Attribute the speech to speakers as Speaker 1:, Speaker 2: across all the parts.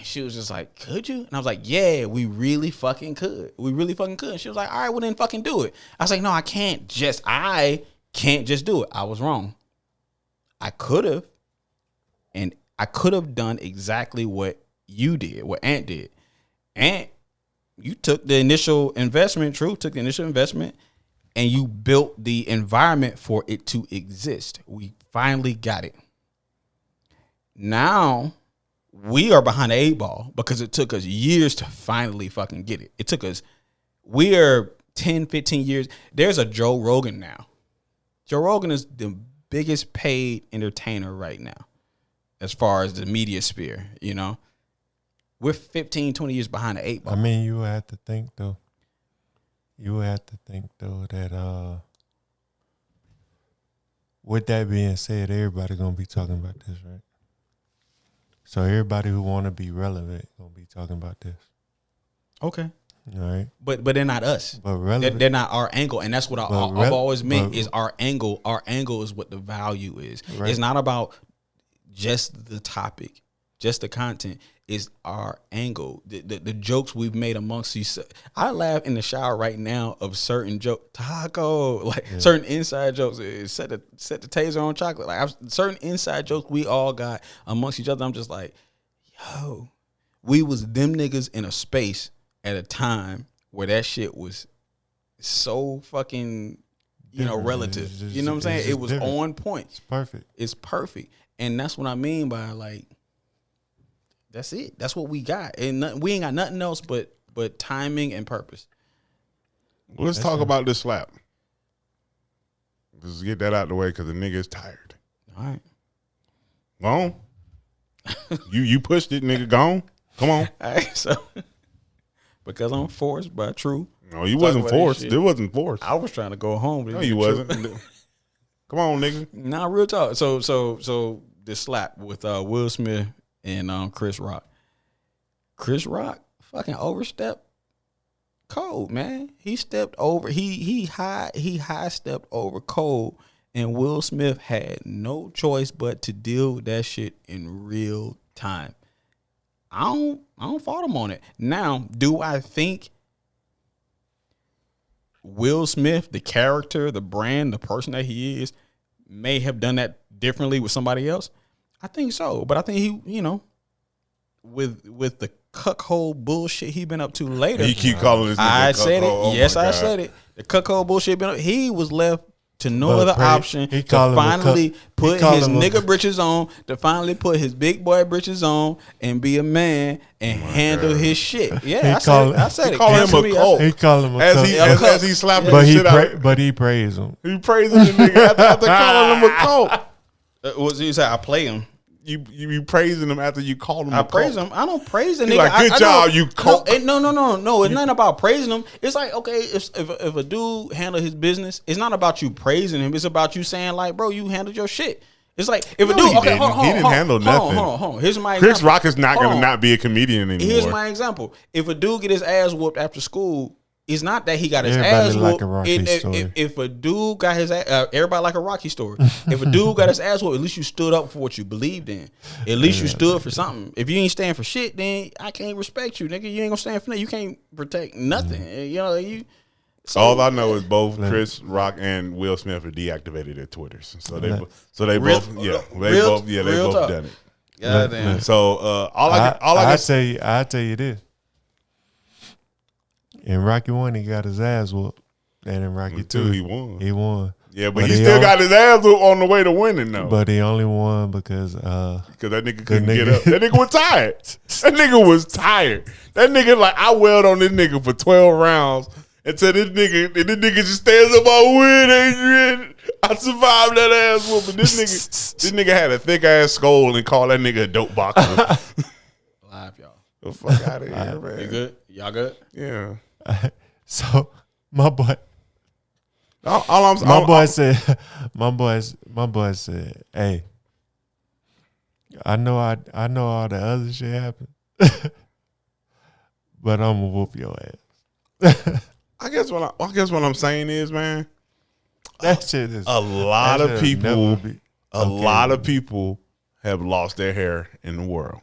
Speaker 1: she was just like, could you? And I was like, yeah, we really fucking could. We really fucking could. And she was like, all right, well then fucking do it. I was like, no, I can't just do it. I was wrong. I could have. And I could have done exactly what you did, what Ant did. Ant, you took the initial investment, and you built the environment for it to exist. We finally got it. Now we are behind the 8 ball because it took us years to finally fucking get it. It took us, we are 10, 15 years. There's a Joe Rogan now. Joe Rogan is the biggest paid entertainer right now as far as the media sphere, you know. We're 15, 20 years behind the 8 ball.
Speaker 2: I mean, you would have to think, though, that with that being said, everybody going to be talking about this, right? So everybody who want to be relevant going to be talking about this.
Speaker 1: Okay.
Speaker 2: All right.
Speaker 1: But they're not us.
Speaker 2: But relevant.
Speaker 1: They're not our angle. And that's what I've always meant is our angle. Our angle is what the value is. Right. It's not about just the topic, just the content. It's our angle. The jokes we've made amongst you. I laugh in the shower right now of certain jokes. Taco, like certain inside jokes. Set the taser on chocolate. Like certain inside jokes we all got amongst each other. I'm just like, yo, we was them niggas in a space at a time where that shit was so fucking, relative. You know what I'm saying? It was different. On point.
Speaker 2: It's perfect.
Speaker 1: It's perfect. And that's what I mean by like, that's it. That's what we got. And we ain't got nothing else but timing and purpose.
Speaker 3: Well, let's talk about this slap. Let's get that out of the way because the nigga is tired.
Speaker 1: All right.
Speaker 3: Gone. you pushed it, nigga. Gone. Come on.
Speaker 1: All right. So, because I'm forced by True.
Speaker 3: No, you wasn't forced. It wasn't forced.
Speaker 1: I was trying to go home.
Speaker 3: No, you wasn't. Come on, nigga.
Speaker 1: Nah, real talk. So this slap with Will Smith and Chris Rock. Chris Rock fucking overstepped code, man. He stepped over. He high stepped over code, and Will Smith had no choice but to deal with that shit in real time. I don't fault him on it. Now, do I think Will Smith, the character, the brand, the person that he is, may have done that differently with somebody else? I think so, but I think he, with the cuckold bullshit he been up to later.
Speaker 3: He keep calling this nigga
Speaker 1: I said it.
Speaker 3: Oh
Speaker 1: yes, I said it. The cuckold bullshit been up. He was left to no other option to finally put his nigga britches on, to finally put his big boy britches on and be a man and handle his shit. Yeah, I said it.
Speaker 3: He call him a cult.
Speaker 2: He call him a
Speaker 3: cult. As he slapping the shit out.
Speaker 2: But he praised him.
Speaker 3: He praising the nigga after calling him a cult.
Speaker 1: What you say? I play him.
Speaker 3: You praising him after you called him.
Speaker 1: I praise him. I don't praise the nigga.
Speaker 3: Like, good job, you cult.
Speaker 1: No. It's not about praising him. It's like, okay, if a dude handle his business, it's not about you praising him. It's about you saying like, bro, you handled your shit. It's like if a dude,
Speaker 3: he didn't handle nothing.
Speaker 1: Hold on. Here's my
Speaker 3: Chris
Speaker 1: example.
Speaker 3: Rock is not gonna not be a comedian anymore.
Speaker 1: Here's my example. If a dude get his ass whooped after school, it's not that he got his
Speaker 2: Everybody
Speaker 1: ass
Speaker 2: like
Speaker 1: whooped.
Speaker 2: story.
Speaker 1: If a dude got his ass, everybody like a Rocky story. If a dude got his ass whooped, at least you stood up for what you believed in. At least you stood for something. If you ain't stand for shit, then I can't respect you, nigga. You ain't gonna stand for nothing. You can't protect nothing. So,
Speaker 3: all I know is both Chris Rock and Will Smith are deactivated their Twitters. So they both done it.
Speaker 1: Goddamn.
Speaker 3: So
Speaker 2: I tell you this. In Rocky 1, he got his ass whooped. And in Rocky 2,
Speaker 3: he won.
Speaker 2: He won.
Speaker 3: Yeah, but he still got his ass whooped on the way to winning, though.
Speaker 2: But he only won because
Speaker 3: that nigga couldn't get up. That nigga was tired. That nigga like, I wailed on this nigga for 12 rounds until this nigga just stands up, I win, Adrian. I survived that ass whooping. This nigga had a thick ass skull and called that nigga a dope boxer.
Speaker 1: Live, y'all.
Speaker 3: The fuck out of here, man.
Speaker 1: You good? Y'all good?
Speaker 3: Yeah.
Speaker 2: So my boy,
Speaker 3: my
Speaker 2: boy said, "Hey, I know all the other shit happened, but I'm gonna whoop your ass."
Speaker 3: I guess what I'm saying is, man,
Speaker 2: that shit is
Speaker 3: a lot of people have lost their hair in the world.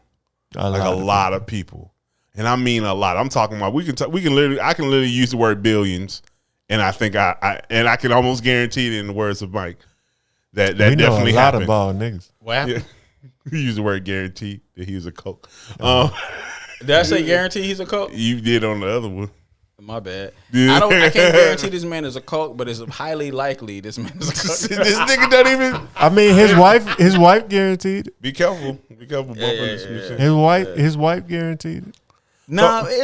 Speaker 3: A lot of people. And I mean a lot. I'm talking about I can literally use the word billions, and I think I can almost guarantee it in the words of Mike that
Speaker 2: we know
Speaker 3: definitely
Speaker 2: a lot
Speaker 3: happened.
Speaker 2: of bald niggas.
Speaker 1: What happened?
Speaker 3: Yeah. You use the word guarantee that he was a coke.
Speaker 1: Did I say guarantee he's a coke?
Speaker 3: You did on the other one.
Speaker 1: My bad. I can't guarantee this man is a coke, but it's highly likely this man is a coke.
Speaker 3: This nigga don't even.
Speaker 2: I mean, his wife guaranteed.
Speaker 3: Be careful, bumping this shit.
Speaker 2: His wife guaranteed it.
Speaker 1: Nah, he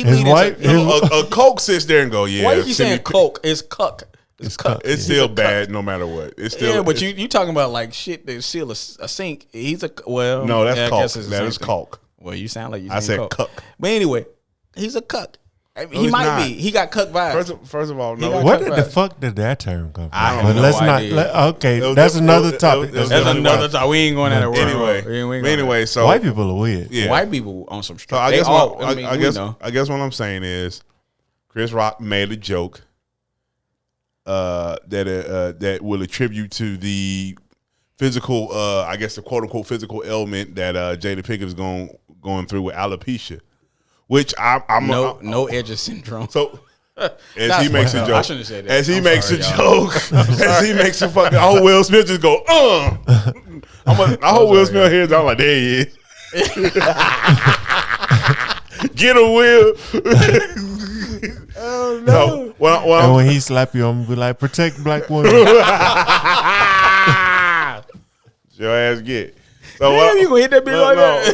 Speaker 2: his wife.
Speaker 3: A coke sits there and go, yeah.
Speaker 1: Why you saying coke? It's cuck. It's cuck.
Speaker 3: It's still bad no matter what. It's still
Speaker 1: but you talking about like shit that seal a sink. He's a
Speaker 3: no, that's coke. That is coke.
Speaker 1: Well, you sound like you.
Speaker 3: I said cuck.
Speaker 1: But anyway, he's a cuck. I mean, he might be. He got cuck vibes.
Speaker 3: First of all, no.
Speaker 2: Where the fuck did that term come from?
Speaker 1: I have no idea.
Speaker 2: Okay, that's another topic.
Speaker 1: That's another topic. We ain't going at it.
Speaker 3: Anyway, so
Speaker 2: white people are weird.
Speaker 3: Yeah.
Speaker 1: White people on some straight.
Speaker 3: So I guess what I'm saying is, Chris Rock made a joke that will attribute to the physical, I guess the quote unquote physical ailment that Jada Pinkett is going through with alopecia. Which I'm
Speaker 1: no Edge syndrome.
Speaker 3: So as he makes a joke,
Speaker 1: I shouldn't have said that.
Speaker 3: As he makes a joke, as he makes a fucking, I hope Will Smith just go, I hope Will Smith hears. I'm like, there he is. Get him, Will.
Speaker 2: Oh no! And when he slap you, I'm gonna be like, protect black women.
Speaker 3: Your ass get. So
Speaker 1: damn, you gonna hit that bitch like that?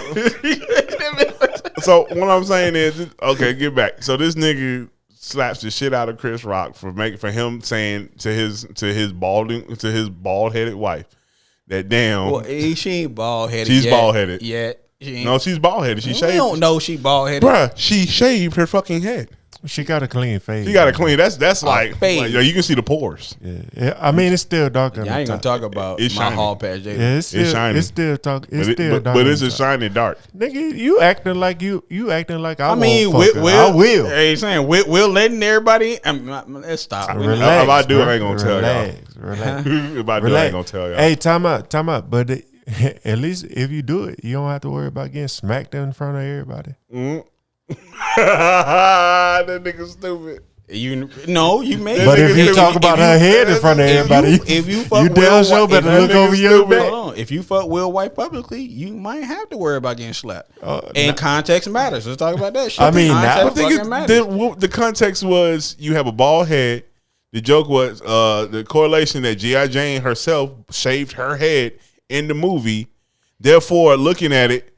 Speaker 3: So what I'm saying is, okay, get back. So this nigga slaps the shit out of Chris Rock for him saying to his bald headed wife that damn.
Speaker 1: Well, she ain't bald headed.
Speaker 3: She's bald headed.
Speaker 1: Yeah.
Speaker 3: No, she's bald headed. She shaved.
Speaker 1: We don't know she bald headed.
Speaker 3: Bruh, she shaved her fucking head.
Speaker 2: She got a clean face.
Speaker 3: She got a clean. That's like you can see the pores.
Speaker 2: Yeah. I mean, it's still dark.
Speaker 1: I ain't gonna talk about
Speaker 3: it's
Speaker 1: my
Speaker 3: shiny.
Speaker 1: hall patch.
Speaker 2: Yeah, it's shiny. It's still dark.
Speaker 3: But it's a shiny dark.
Speaker 2: Nigga, you acting like I
Speaker 1: mean,
Speaker 2: I will.
Speaker 1: Hey, saying we're letting everybody. Let's stop.
Speaker 3: Relax, if I do, I ain't gonna tell y'all.
Speaker 2: Relax.
Speaker 3: If I do, I ain't gonna tell y'all.
Speaker 2: Hey, time out. But at least if you do it, you don't have to worry about getting smacked in front of everybody.
Speaker 3: Mm-hmm. That nigga stupid.
Speaker 1: You may.
Speaker 2: But if you talk about her head in front of everybody,
Speaker 1: if you fuck
Speaker 2: you damn sure better look over your back.
Speaker 1: Hold on. If you fuck Will White publicly, you might have to worry about getting slapped. And context matters. Let's talk about that shit.
Speaker 2: I mean,
Speaker 3: the context was you have a bald head. The joke was the correlation that G.I. Jane herself shaved her head in the movie. Therefore, looking at it,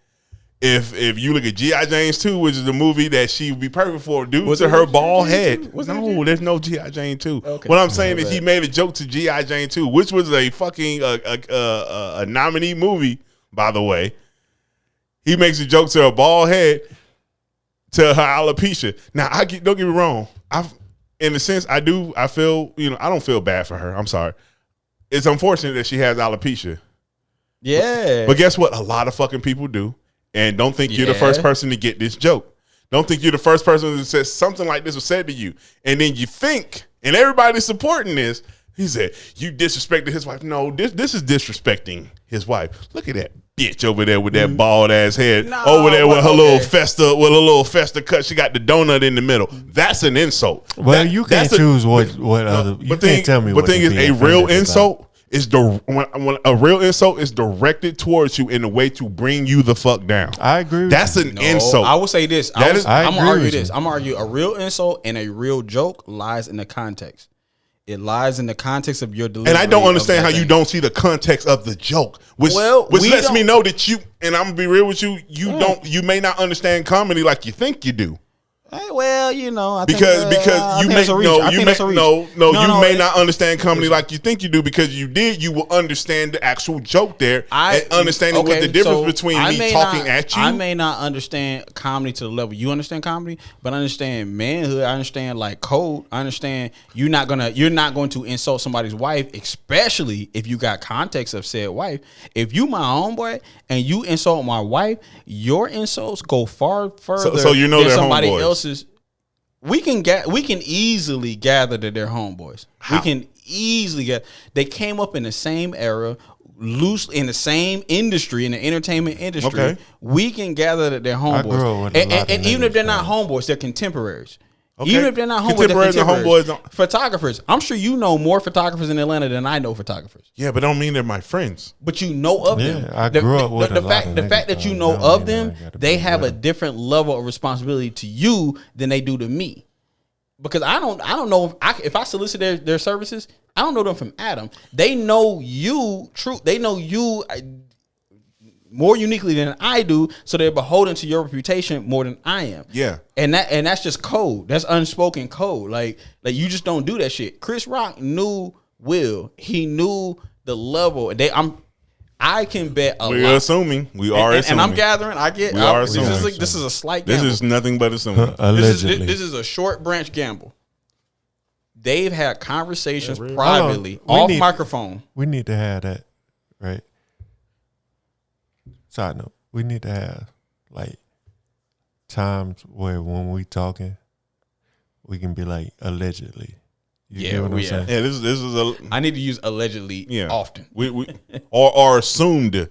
Speaker 3: if you look at G.I. Jane's 2, which is the movie that she would be perfect for due to her bald head. No, there's no G.I. Jane 2. Okay. What I'm saying is he made a joke to G.I. Jane 2, which was a fucking a nominee movie, by the way. He makes a joke to her bald head, to her alopecia. Now, don't get me wrong. In a sense, I feel, I don't feel bad for her. I'm sorry. It's unfortunate that she has alopecia.
Speaker 1: Yeah.
Speaker 3: But guess what? A lot of fucking people do. And don't think you're the first person to get this joke. Don't think you're the first person that says something like this was said to you. And then you think, and everybody's supporting this, he said, you disrespected his wife. No, this is disrespecting his wife. Look at that bitch over there with that bald ass head. Over there with her little festa cut. She got the donut in the middle. That's an insult.
Speaker 2: Well, you can't choose what other. You can't tell me what.
Speaker 3: But the thing is, a real insult is when a real insult is directed towards you in a way to bring you the fuck down.
Speaker 2: I agree.
Speaker 3: That's an insult.
Speaker 1: I will say this. I'm gonna argue this. I'm gonna argue a real insult and a real joke lies in the context. It lies in the context of your delivery.
Speaker 3: And I don't understand how you don't see the context of the joke, which lets me know that you. And I'm gonna be real with you. You may not understand comedy like you think you do.
Speaker 1: Well, I think,
Speaker 3: because you may not understand comedy like you think you do, because you will understand the actual joke there and understanding what the difference between me talking at you.
Speaker 1: I may not understand comedy to the level you understand comedy, but I understand manhood. I understand like code. I understand you're not going to insult somebody's wife, especially if you got context of said wife. If you my homeboy and you insult my wife, your insults go far further
Speaker 3: so you know
Speaker 1: than somebody
Speaker 3: homeboys.
Speaker 1: else's. We can easily gather that they're homeboys. How? We can easily get. They came up in the same era, loosely in the same industry, in the entertainment industry, we can gather that they're homeboys. And even if they're not homeboys, they're contemporaries. Okay. Even if they're not homeboys,
Speaker 3: contemporaries and homeboys.
Speaker 1: Photographers. I'm sure you know more photographers in Atlanta than I know photographers.
Speaker 3: Yeah, but don't mean they're my friends.
Speaker 1: But you know of them.
Speaker 2: I grew up with
Speaker 1: the fact that you know of them, they have a different level of responsibility to you than they do to me. Because I don't know if I solicit their services, I don't know them from Adam. They know you they know you more uniquely than I do, so they're beholden to your reputation more than I am.
Speaker 3: Yeah.
Speaker 1: And that's just code. That's unspoken code. Like you just don't do that shit. Chris Rock knew Will. He knew the level. I can bet a lot.
Speaker 3: We're assuming. We are assuming.
Speaker 1: And I'm gathering. This is a slight gamble.
Speaker 3: This is nothing but assuming.
Speaker 2: Allegedly.
Speaker 1: This is a short branch gamble. They've had conversations privately, off microphone.
Speaker 2: We need to have that, right? Side note, we need to have like times where when we talking, we can be like allegedly. You get what I'm saying?
Speaker 3: Yeah, this is
Speaker 1: I need to use allegedly often.
Speaker 3: We or assumed.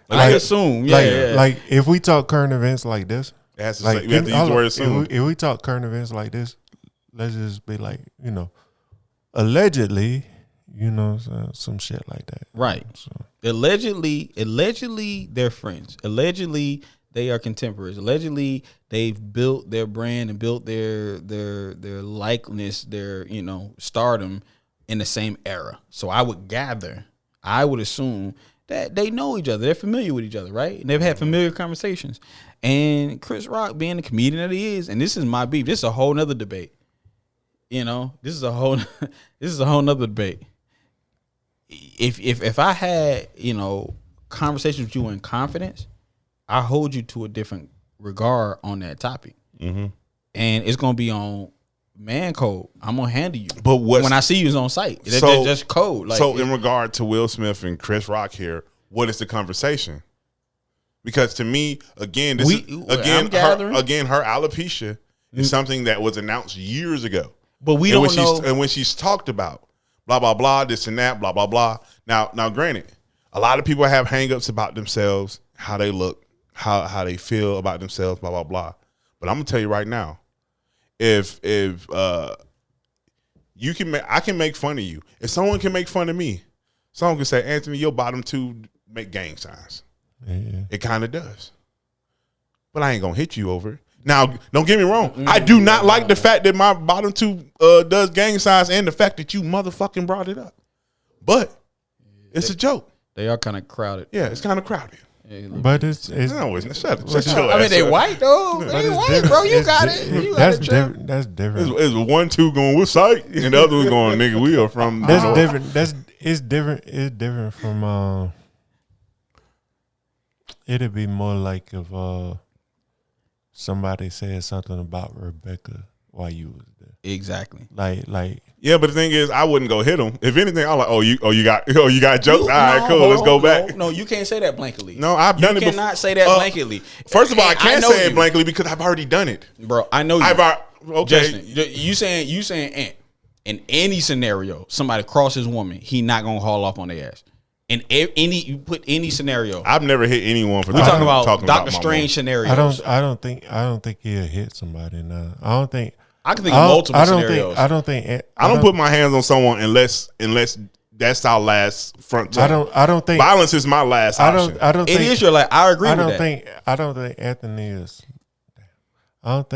Speaker 1: I assume.
Speaker 2: Like if we talk current events like this,
Speaker 3: we have to use the word assume.
Speaker 2: If we talk current events like this, let's just be like, allegedly, some shit like that.
Speaker 1: Right. So. Allegedly, they're friends. Allegedly, they are contemporaries. Allegedly, they've built their brand and built their likeness, their stardom in the same era. So I would assume that they know each other. They're familiar with each other, right? And they've had familiar conversations. And Chris Rock, being the comedian that he is, and this is my beef. This is a whole nother debate. This is a whole nother debate. If I had, conversations with you in confidence, I hold you to a different regard on that topic. Mm-hmm. And it's going to be on man code. I'm going to handle you. But when I see you is on site. That's just code.
Speaker 3: So in regard to Will Smith and Chris Rock here, what is the conversation? Because to me, again, her alopecia is something that was announced years ago.
Speaker 1: But we don't know.
Speaker 3: And when she's talked about, blah, blah, blah, this and that, blah, blah, blah. Now, granted, a lot of people have hangups about themselves, how they look, how they feel about themselves, blah, blah, blah. But I'm going to tell you right now, if you can I can make fun of you. If someone can make fun of me, someone can say, Anthony, your bottom two make gang signs. Yeah. It kind of does. But I ain't going to hit you over it. Now, don't get me wrong. I do not like the fact that my bottom two does gang signs and the fact that you motherfucking brought it up. But it's a joke.
Speaker 1: They are kind of crowded.
Speaker 3: Yeah, it's kind of crowded.
Speaker 2: But it's
Speaker 3: no, shut
Speaker 1: I mean, they white though. They white, bro. You got it.
Speaker 2: That's different. That's different.
Speaker 3: It's 1-2 going with sight, and the other was going, nigga, we are from.
Speaker 2: That's different. It's different. It's different from. It'd be more like if somebody said something about Rebecca while you was there.
Speaker 1: Exactly.
Speaker 2: Like.
Speaker 3: Yeah, but the thing is, I wouldn't go hit them. If anything, I'm like, you got jokes. All right, cool. Let's go back.
Speaker 1: No, you can't say that blankly.
Speaker 3: No, I've done it.
Speaker 1: You cannot say that blankly.
Speaker 3: First of all, I can't say it blankly because I've already done it,
Speaker 1: bro. I know you.
Speaker 3: Okay,
Speaker 1: Justin, you saying Ant. In any scenario, somebody crosses woman, he not gonna haul off on their ass. In you put any scenario.
Speaker 3: I've never hit anyone for.
Speaker 1: We're talking about Dr. Strange scenarios.
Speaker 2: I don't think he'll hit somebody now. I can think
Speaker 1: of multiple scenarios.
Speaker 2: I don't
Speaker 3: put my hands on someone unless that's our last front.
Speaker 2: I don't think
Speaker 3: violence is my last option.
Speaker 2: I don't think
Speaker 1: it is your last. I agree with that.
Speaker 2: I don't think Anthony is. I don't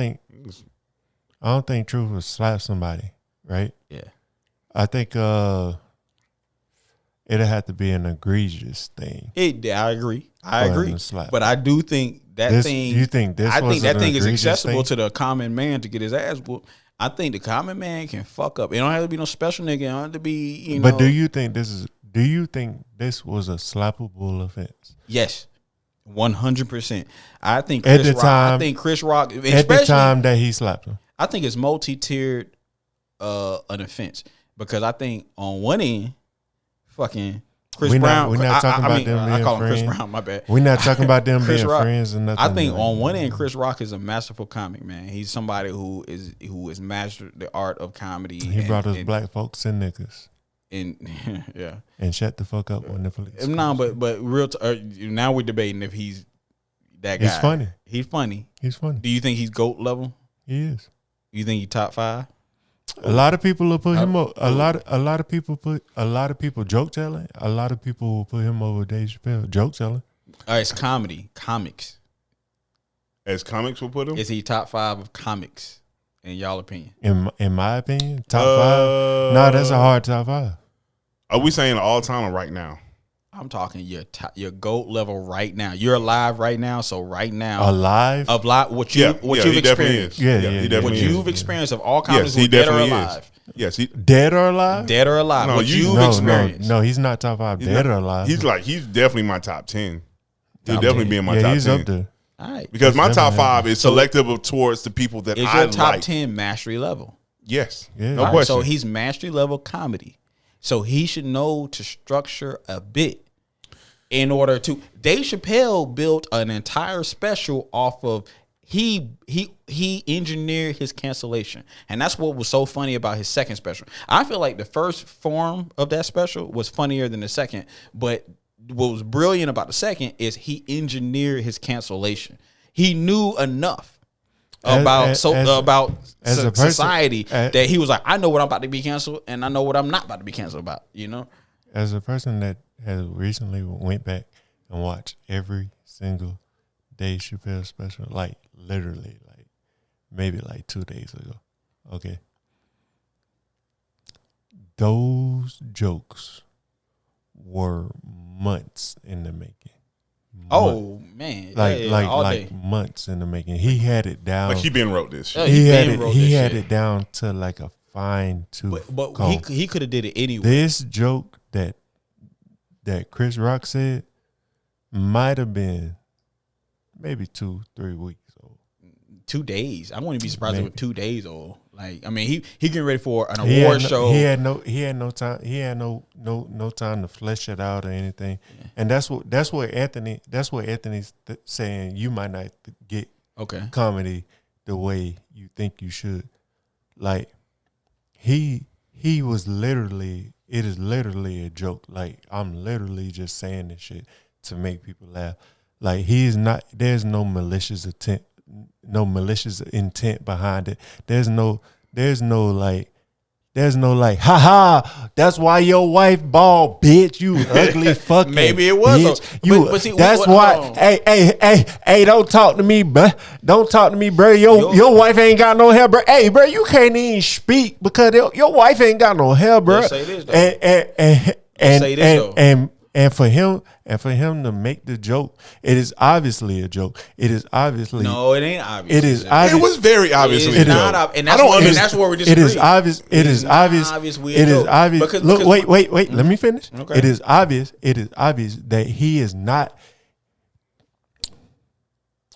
Speaker 2: think Truth would slap somebody, right?
Speaker 1: Yeah.
Speaker 2: I think it'll have to be an egregious thing.
Speaker 1: I agree. But I do think that thing.
Speaker 2: You think this?
Speaker 1: I think that thing is accessible
Speaker 2: thing?
Speaker 1: to the common man to get his ass whooped. I think the common man can fuck up. It don't have to be no special nigga. It don't have to be
Speaker 2: But do you think this was a slappable offense?
Speaker 1: Yes, 100%. I think Chris Rock
Speaker 2: at the time that he slapped him.
Speaker 1: I think it's multi-tiered an offense because I think on one end, fucking Chris Brown.
Speaker 2: We're not talking about them being
Speaker 1: I call him
Speaker 2: friends.
Speaker 1: Chris Brown. My bad.
Speaker 2: We're not talking about them being
Speaker 1: Rock,
Speaker 2: friends and nothing.
Speaker 1: I think on one end, Chris Rock is a masterful comic man. He's somebody who is mastered the art of comedy.
Speaker 2: He brought us black folks and niggas.
Speaker 1: And yeah,
Speaker 2: and shut the fuck up when the police.
Speaker 1: No, but real. Now we're debating if he's that guy.
Speaker 2: He's funny.
Speaker 1: He's funny.
Speaker 2: He's funny.
Speaker 1: Do you think he's GOAT level?
Speaker 2: He is.
Speaker 1: You think he's top 5?
Speaker 2: A lot of people will put him over. A lot of people joke telling. A lot of people will put him over Dave Chappelle joke telling.
Speaker 1: All right, it's comics.
Speaker 3: As comics will put him.
Speaker 1: Is he top 5 of comics in y'all opinion?
Speaker 2: In my opinion, top 5. No, that's a hard top 5.
Speaker 3: Are we saying all time or right now?
Speaker 1: I'm talking your GOAT level right now. You're alive right now, so right now
Speaker 2: alive
Speaker 1: of what you've experienced.
Speaker 2: What
Speaker 1: you've experienced of all comics, he dead or alive.
Speaker 3: Yes,
Speaker 2: dead or alive.
Speaker 1: Dead or alive.
Speaker 3: No,
Speaker 1: what you've experienced.
Speaker 2: No, he's not top 5. Dead or alive.
Speaker 3: He's definitely my top 10. He'll definitely be in my top 10.
Speaker 2: He's up there.
Speaker 1: All right,
Speaker 3: because my top 5 is selective towards the people that I like.
Speaker 1: Is your top 10 mastery level?
Speaker 3: Yes,
Speaker 2: no
Speaker 3: question.
Speaker 1: So he's mastery level comedy. So he should know to structure a bit in order to. Dave Chappelle built an entire special off of he engineered his cancellation, and that's what was so funny about his second special. I feel like the first form of that special was funnier than the second, but what was brilliant about the second is he engineered his cancellation. He knew enough about society that he was like, I know what I'm about to be canceled, and I know what I'm not about to be canceled about. You know,
Speaker 2: as a person that has recently went back and watched every single Dave Chappelle special, like literally, like maybe like 2 days ago. Okay, those jokes were months in the making.
Speaker 1: Oh man,
Speaker 2: like months in the making. He had it down.
Speaker 3: Like he been wrote this.
Speaker 1: Yeah,
Speaker 2: he had it down to like a fine tooth.
Speaker 1: But he could have did it anyway.
Speaker 2: This joke that Chris Rock said might have been maybe 2-3 weeks old.
Speaker 1: 2 days. I wouldn't be surprised if it was 2 days old. Like, I mean, he getting ready for an award show.
Speaker 2: He had no time. He had no time to flesh it out or anything. Yeah. And that's what Anthony's saying. You might not get comedy the way you think you should. Like he was literally. It is literally a joke. Like I'm literally just saying this shit to make people laugh. Like he's not. There's no malicious intent. No malicious intent behind it. There's no like, ha ha. That's why your wife bald, bitch. You ugly fucking.
Speaker 1: Maybe it was.
Speaker 2: Bitch. But see, that's why. Hey, don't talk to me, bruh. Don't talk to me, bro. Your wife ain't got no hair, bro. Hey, bro, you can't even speak because your wife ain't got no hair, bro.
Speaker 1: Say this, though.
Speaker 2: And for him to make the joke, it is obviously a joke. It is obviously
Speaker 1: no, it ain't obvious.
Speaker 2: It is obvious.
Speaker 3: It was very obviously.
Speaker 1: It is not obvious, and that's where we disagree.
Speaker 2: It is obvious. It is obvious. It is obvious. Look, wait. Let me finish.
Speaker 1: Okay.
Speaker 2: It is obvious. It is obvious that he is not.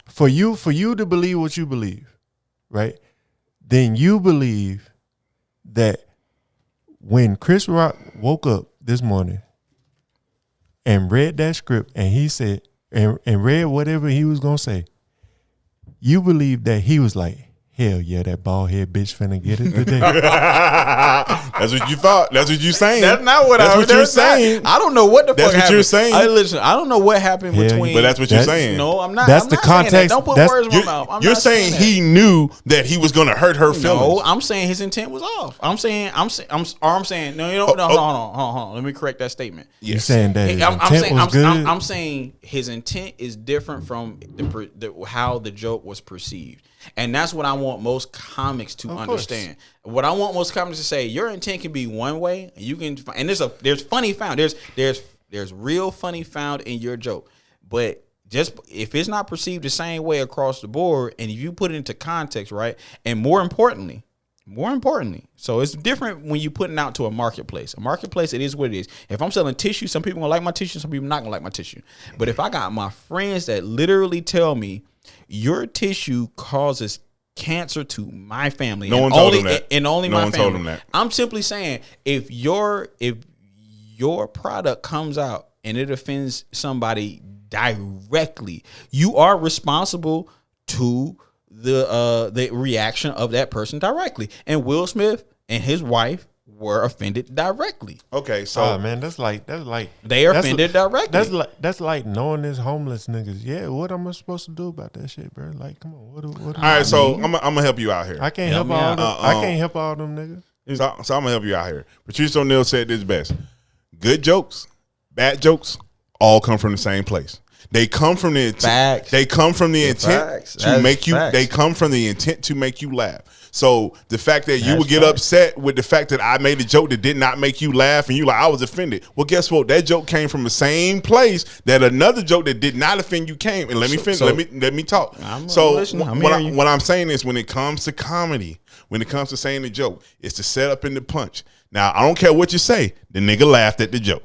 Speaker 2: For you to believe what you believe, right? Then you believe that when Chris Rock woke up this morning and read that script and he said and read whatever he was gonna say, you believe that he was like, hell yeah, that bald head bitch finna get it today.
Speaker 3: That's what you thought. That's what you saying.
Speaker 1: That's not what
Speaker 3: you're saying.
Speaker 1: I don't know what the
Speaker 3: fuck
Speaker 1: happened.
Speaker 3: That's what you're saying.
Speaker 1: I don't know what happened between.
Speaker 3: But that's what you're saying.
Speaker 1: No, I'm not.
Speaker 2: That's the context.
Speaker 1: Don't put words in my mouth.
Speaker 3: You're saying he knew that he was going to hurt her feelings.
Speaker 1: No, I'm saying his intent was off. I'm saying no. You know, hold on. Let me correct that statement.
Speaker 2: Yes. You're saying that his intent was good.
Speaker 1: I'm saying his intent is different from how the joke was perceived. And that's what I want most comics to understand. What I want most comics to say, your intent can be one way, and you can, and there's funny found. There's real funny found in your joke. But just if it's not perceived the same way across the board, and if you put it into context, right? And more importantly, so it's different when you put it out to a marketplace. A marketplace, it is what it is. If I'm selling tissue, some people gonna like my tissue, some people not gonna like my tissue. But if I got my friends that literally tell me, your tissue causes cancer to my family.
Speaker 3: No one told them that.
Speaker 1: And only
Speaker 3: my
Speaker 1: family.
Speaker 3: No one told them that.
Speaker 1: I'm simply saying, if your product comes out and it offends somebody directly, you are responsible to the reaction of that person directly. And Will Smith and his wife were offended directly.
Speaker 3: Okay, so
Speaker 2: man, that's like
Speaker 1: they are offended directly.
Speaker 2: That's like knowing this homeless niggas. Yeah, what am I supposed to do about that shit, bro? Like, come on, what
Speaker 3: all right, so I'm gonna help you out here.
Speaker 2: I can't help all them. I can't help all them niggas.
Speaker 3: So I'm gonna help you out here. Patrice O'Neal said this best: good jokes, bad jokes, all come from the same place. They come from the intent.
Speaker 1: Facts.
Speaker 3: They come from the intent
Speaker 1: Facts.
Speaker 3: to make you.
Speaker 1: Facts.
Speaker 3: They come from the intent to make you laugh. So the fact that you would get upset with the fact that I made a joke that did not make you laugh, and you like I was offended. Well, guess what? That joke came from the same place that another joke that did not offend you came. And let me finish. Let me talk. What I'm saying is, when it comes to comedy, when it comes to saying the joke, it's the setup and the punch. Now I don't care what you say. The nigga laughed at the joke.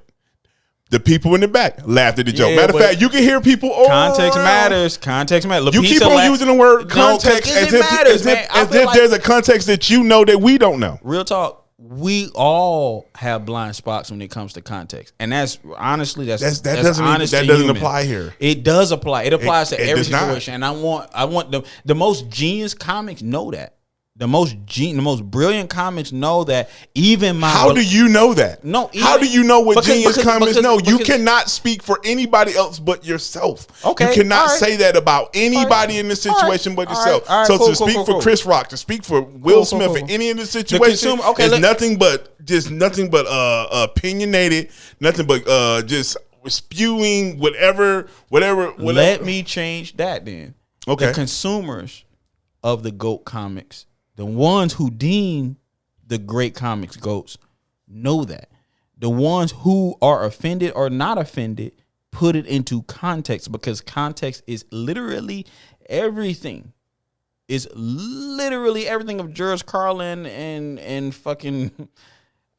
Speaker 3: The people in the back laughed at the joke. Matter of fact, you can hear people.
Speaker 1: Context matters. Context matters.
Speaker 3: You keep on using the word context as if there's a context that you know that we don't know.
Speaker 1: Real talk. We all have blind spots when it comes to context, and that doesn't
Speaker 3: apply here.
Speaker 1: It does apply. It applies to every situation, and I want the most genius comics know that. The most brilliant comics know that.
Speaker 3: How do you know that? How do you know what genius comics know? You cannot speak for anybody else but yourself. Okay, you cannot say that about anybody in this situation but yourself. To speak for Chris Rock, to speak for Will Smith in any of this situation, is nothing but opinionated, nothing but just spewing whatever.
Speaker 1: Let me change that then.
Speaker 3: Okay,
Speaker 1: the consumers of the GOAT comics, the ones who deem the great comics GOATs, know that. The ones who are offended or not offended put it into context, because context is literally everything. Is literally everything of George Carlin and fucking.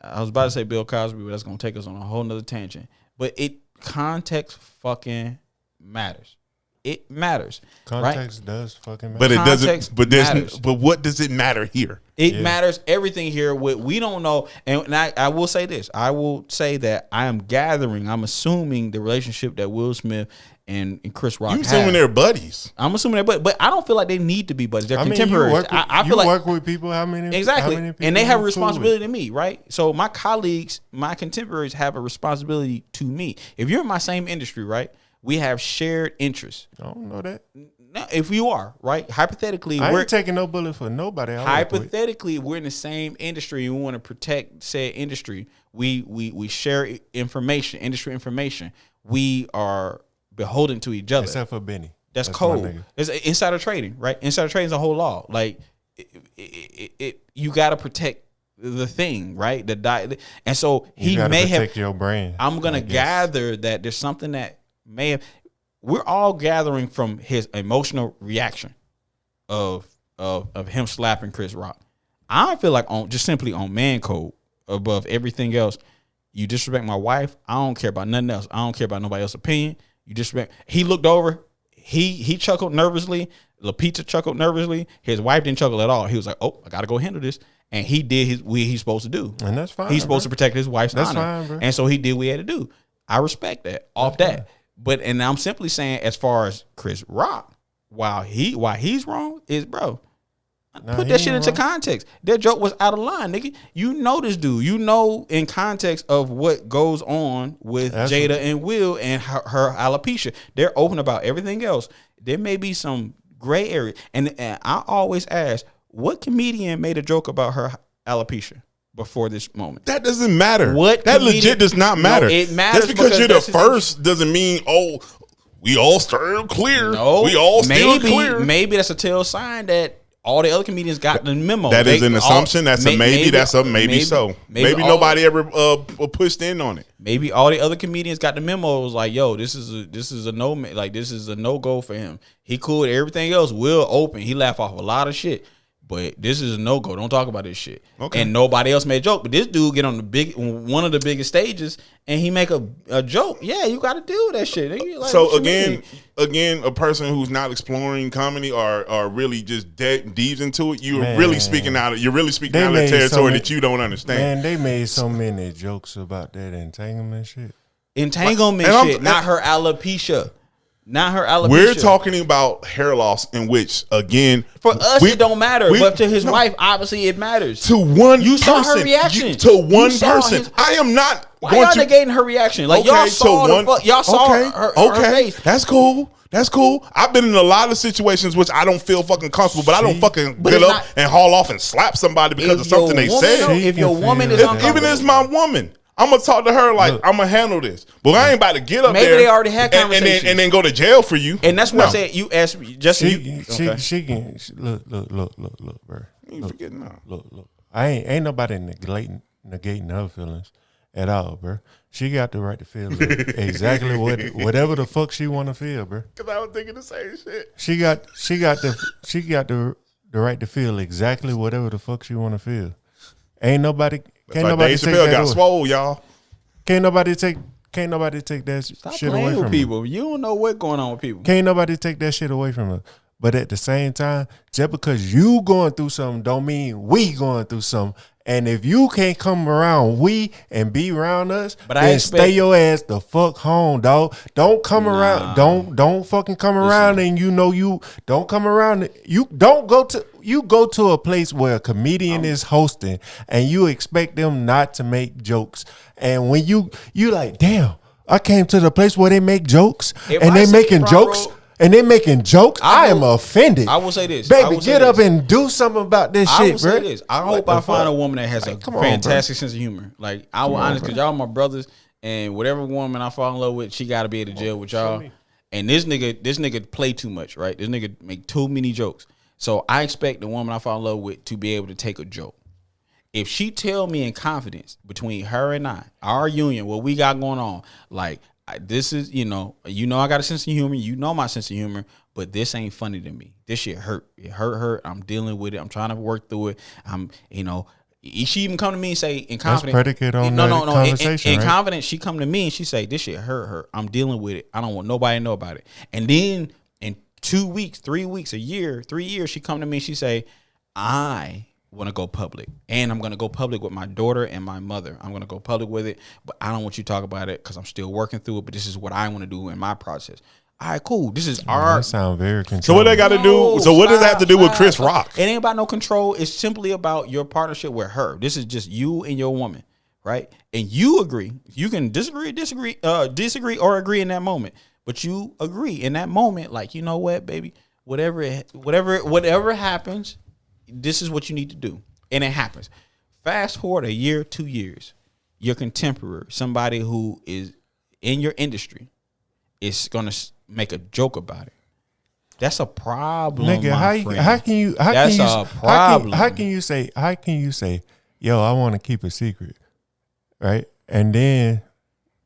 Speaker 1: I was about to say Bill Cosby, but that's gonna take us on a whole nother tangent. But context fucking matters. It matters.
Speaker 2: Context does fucking matter.
Speaker 3: But it doesn't. But what does it matter here?
Speaker 1: It matters everything here. We don't know. And I will say this. I will say that I'm assuming the relationship that Will Smith and Chris Rock have.
Speaker 3: You assuming they're buddies.
Speaker 1: I'm assuming they're buddies. But I don't feel like they need to be buddies. They're contemporaries.
Speaker 2: I feel like you work with people. How many?
Speaker 1: Exactly.
Speaker 2: How many people
Speaker 1: and they have a responsibility to me, right? So my colleagues, my contemporaries have a responsibility to me. If you're in my same industry, right? We have shared interests.
Speaker 2: I don't know that.
Speaker 1: No, if you are, right? Hypothetically,
Speaker 2: I ain't taking no bullet for nobody.
Speaker 1: Hypothetically, we're in the same industry and we want to protect said industry. We share industry information. We are beholden to each other.
Speaker 2: Except for Benny.
Speaker 1: That's code. It's insider trading, right? Insider trading is a whole law. Like you got to protect the thing, right? And so he may have
Speaker 2: protect your brand.
Speaker 1: I'm gonna gather that there's something that may have. We're all gathering from his emotional reaction of him slapping Chris Rock. I feel like simply on man code above everything else. You disrespect my wife. I don't care about nothing else. I don't care about nobody else's opinion. You disrespect. He looked over. He chuckled nervously. LaPizza chuckled nervously. His wife didn't chuckle at all. He was like, "Oh, I got to go handle this." And he did what he's supposed to do.
Speaker 2: And that's fine.
Speaker 1: He's supposed to protect his wife's honor.
Speaker 2: Fine, bro.
Speaker 1: And so he did what he had to do. I respect that. Fine. But I'm simply saying, as far as Chris Rock, why he's wrong is, bro, put that shit into context. That joke was out of line, nigga. You know this dude. You know in context of what goes on with Jada and Will and her alopecia. They're open about everything else. There may be some gray area. And I always ask, what comedian made a joke about her alopecia before this moment?
Speaker 3: That doesn't matter. That legit does not matter.
Speaker 1: No, it matters.
Speaker 3: Just because you're the first doesn't mean, we all started clear. No, we all still clear.
Speaker 1: Maybe that's a tell sign that all the other comedians got the memo.
Speaker 3: That is an assumption. That's a maybe. That's a maybe so. Maybe nobody ever pushed in on it.
Speaker 1: Maybe all the other comedians got the memo. It was like, yo, this is a no, like this is a no go for him. He cool with everything else. Will open. He laugh off a lot of shit. But this is a no-go. Don't talk about this shit. Okay. And nobody else made a joke. But this dude get on one of the biggest stages and he make a joke. Yeah, you got to do that shit. Like,
Speaker 3: so again, a person who's not exploring comedy or really just deeps into it, you're really speaking out of the territory that you don't understand.
Speaker 2: Man, they made so many jokes about that entanglement shit.
Speaker 1: Not her alopecia. Not her alopecia.
Speaker 3: We're talking about hair loss, in which, again,
Speaker 1: for us it don't matter, but to his wife, obviously it matters.
Speaker 3: To one,
Speaker 1: you
Speaker 3: person,
Speaker 1: saw her reaction.
Speaker 3: To one person, I am not.
Speaker 1: Why y'all negating her reaction? Like y'all saw her face.
Speaker 3: That's cool. That's cool. I've been in a lot of situations which I don't feel fucking comfortable, but I don't fucking get up and haul off and slap somebody because of something they said.
Speaker 1: If your woman is uncomfortable,
Speaker 3: even if it's my woman, I'm gonna talk to her like I'm gonna handle this. But I ain't about to get up there.
Speaker 1: Maybe they already had conversations
Speaker 3: and then go to jail for you.
Speaker 1: And that's what I said. You asked me just
Speaker 2: she can look, bro.
Speaker 3: You ain't forgetting now.
Speaker 2: Look. I ain't nobody negating her feelings at all, bro. She got the right to feel exactly whatever the fuck she want to feel, bro.
Speaker 3: Cause I was thinking the same shit.
Speaker 2: She got the right to feel exactly whatever the fuck she want to feel. Ain't nobody. Can't nobody take that
Speaker 3: got swole, y'all.
Speaker 2: Can't nobody take that shit away from
Speaker 1: people. You don't know what's going on with people.
Speaker 2: Can't nobody take that shit away from her. But at the same time, just because you going through something don't mean we going through something. And if you can't come around and be around us, then stay your ass the fuck home, dog. Don't come around. Don't fucking come around. And you don't come around. You go to a place where a comedian is hosting and you expect them not to make jokes. And when you like, damn, I came to the place where they make jokes and they making jokes. And they making jokes. I am offended.
Speaker 1: I will say this,
Speaker 2: baby. Get up and do something about this shit, bro.
Speaker 1: I will say this. I hope I find a woman that has a fantastic sense of humor. Like I will honest, because y'all my brothers, and whatever woman I fall in love with, she got to be able to jail with y'all. And this nigga play too much, right? This nigga make too many jokes. So I expect the woman I fall in love with to be able to take a joke. If she tell me in confidence between her and I, our union, what we got going on, like. This is, I got a sense of humor. You know my sense of humor, but this ain't funny to me. This shit hurt. It hurt. I'm dealing with it. I'm trying to work through it. She even come to me and say in confidence.
Speaker 2: That's predicate on conversation.
Speaker 1: In confidence, she come to me and she say, this shit hurt. I'm dealing with it. I don't want nobody to know about it. And then in 2 weeks, 3 weeks, a year, 3 years, she come to me and she say, I want to go public, and I'm going to go public with my daughter and my mother. I'm going to go public with it, but I don't want you to talk about it because I'm still working through it, but this is what I want to do in my process. All right, cool. This is our...
Speaker 2: That sound very controlling.
Speaker 3: So what they got to do... So what does that have to do with Chris Rock?
Speaker 1: It ain't about no control. It's simply about your partnership with her. This is just you and your woman, right? And you agree. You can disagree or agree in that moment, but you agree in that moment, like, you know what, baby? Whatever happens... This is what you need to do. And it happens. Fast forward a year, 2 years, your contemporary, somebody who is in your industry, is going to make a joke about it. That's a problem,
Speaker 2: nigga,
Speaker 1: my friend.
Speaker 2: How can you say, yo, I want to keep a secret, right? And then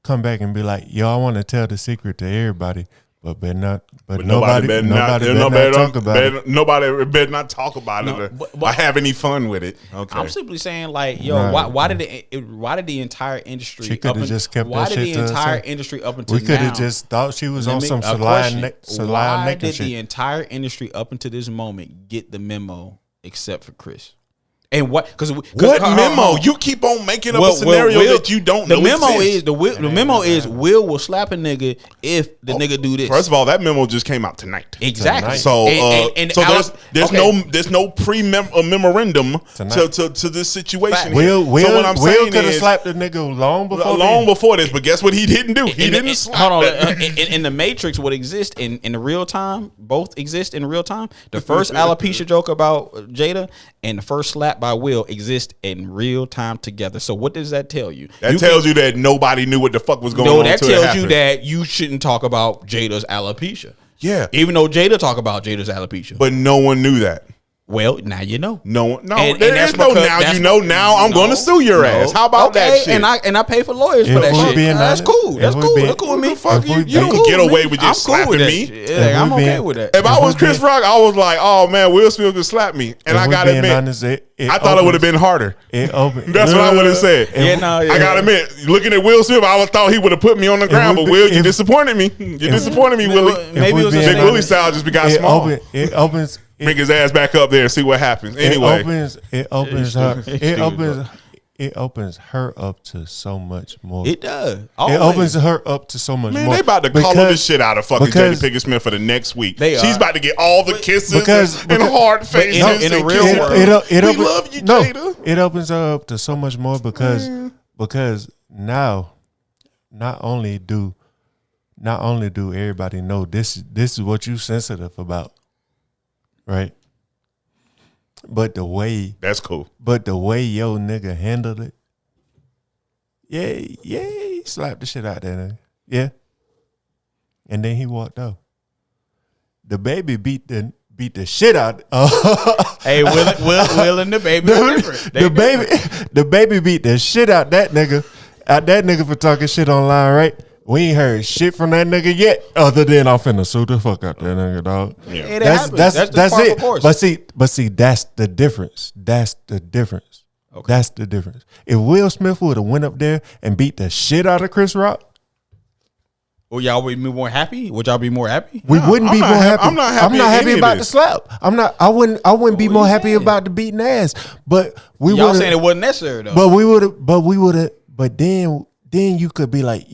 Speaker 2: come back and be like, yo, I want to tell the secret to everybody. But nobody better not talk about it.
Speaker 3: Nobody better not talk about it or have any fun with it. Okay.
Speaker 1: I'm simply saying, like, yo, why did the entire industry?
Speaker 2: She could have just kept that shit to herself.
Speaker 1: Why did the entire industry up until now?
Speaker 2: We could have just thought she was on some salon naked shit.
Speaker 1: Why did the entire industry up until this moment get the memo except for Chris? And what? Because
Speaker 3: what memo? You keep on making up a scenario that you don't know.
Speaker 1: The memo is Will will slap a nigga if the nigga do this.
Speaker 3: First of all, that memo just came out tonight.
Speaker 1: Exactly.
Speaker 3: So there's no memorandum to this situation.
Speaker 2: Will could have slapped the nigga long before
Speaker 3: this, but guess what he didn't do? He didn't slap.
Speaker 1: Hold on. In the Matrix, what exists in the real time, both exist in real time. The first alopecia joke about Jada and the first slap by Will exist in real time together. So what does that tell you?
Speaker 3: That tells you that nobody knew what the fuck was going on.
Speaker 1: No, that tells you that you shouldn't talk about Jada's alopecia.
Speaker 3: Yeah.
Speaker 1: Even though Jada talk about Jada's alopecia.
Speaker 3: But no one knew that.
Speaker 1: Well, now you know.
Speaker 3: No, there is no now you know. Now I'm going to sue your ass. How about that shit?
Speaker 1: And I pay for lawyers for that shit. That's cool. That's cool. That's cool with me.
Speaker 3: Fuck you. You don't get away with just slapping me.
Speaker 1: I'm okay with that.
Speaker 3: If I was Chris Rock, I was like, oh man, Will Smith just slapped me, and I gotta admit, I thought it would have been harder. That's what I would have said. I gotta admit, looking at Will Smith, I thought he would have put me on the ground, but Will, you disappointed me. You disappointed me, Willie.
Speaker 1: Maybe it was
Speaker 3: Big Willie style just got small.
Speaker 2: It opens.
Speaker 3: Bring his ass back up there and see what happens. Anyway,
Speaker 2: it opens it opens her up to so much more.
Speaker 1: It does.
Speaker 2: It opens her up to so much more.
Speaker 3: Man, they about to color the shit out of fucking Jada Pinkett Smith for the next week. She's about to get all the kisses and hard faces.
Speaker 1: In the real world,
Speaker 3: we love you, Jada.
Speaker 2: It opens her up to so much more because now, not only do everybody know this is what you sensitive about, right? But the way
Speaker 3: that's cool.
Speaker 2: But the way yo nigga handled it, he slapped the shit out that nigga. Yeah. And then he walked off. The baby beat the shit out.
Speaker 1: Hey, Will and the baby are different.
Speaker 2: The baby beat the shit out that nigga for talking shit online, right? We ain't heard shit from that nigga yet, other than I'm finna sue the fuck out that nigga, dog.
Speaker 1: Yeah.
Speaker 2: That's it. But see, that's the difference. Okay. That's the difference. If Will Smith would have went up there and beat the shit out of Chris Rock,
Speaker 1: would y'all be more happy? Would y'all be more happy?
Speaker 2: We wouldn't be more happy.
Speaker 3: I'm not happy.
Speaker 2: I'm not happy about the slap. I wouldn't be more happy about the beating ass. But
Speaker 1: y'all saying it wasn't necessary though.
Speaker 2: But then you could be like,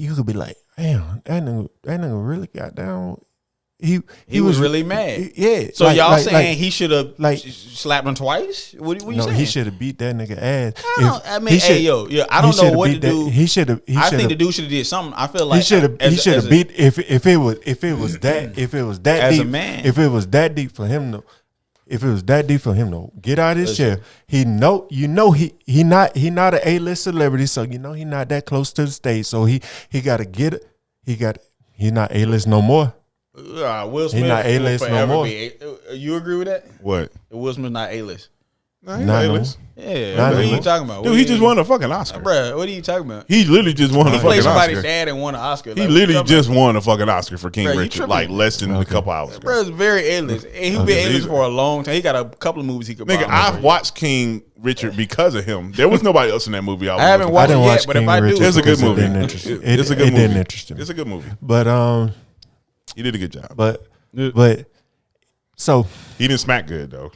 Speaker 2: damn, that nigga really got down. He was
Speaker 1: really mad.
Speaker 2: Yeah.
Speaker 1: So y'all saying he should have slapped him twice? What you saying?
Speaker 2: He should have beat that nigga ass.
Speaker 1: I don't know what to do.
Speaker 2: He should have.
Speaker 1: I think the dude should have did something. I feel like
Speaker 2: he should have beat if it was that
Speaker 1: as
Speaker 2: deep,
Speaker 1: a man.
Speaker 2: If it was that deep for him to get out of his chair, he not an A-list celebrity, so he not that close to the stage, so he got to get it. He not A-list no more.
Speaker 1: Will Smith
Speaker 2: he not A-list no more.
Speaker 1: You agree with that?
Speaker 3: What?
Speaker 1: Will Smith not A-list.
Speaker 3: No, he's not A-list.
Speaker 1: Yeah, what are you talking about?
Speaker 3: Dude, he just won a fucking Oscar.
Speaker 1: Bruh, what are you talking about?
Speaker 3: He literally just won a fucking Oscar.
Speaker 1: Somebody's dad and won an Oscar.
Speaker 3: He literally just won a fucking Oscar for King Richard, like less than a couple hours ago.
Speaker 1: Bruh, it's very A-list. He's been A-list for a long time. He got a couple of movies he could
Speaker 3: Nigga, I've watched King Richard because of him. There was nobody else in that movie.
Speaker 1: I haven't watched it yet, but if I do,
Speaker 3: it's a good movie.
Speaker 2: It's a good movie. It didn't interest me.
Speaker 3: It's a good movie.
Speaker 2: But
Speaker 3: he did a good job.
Speaker 2: But so
Speaker 3: he didn't smack good though.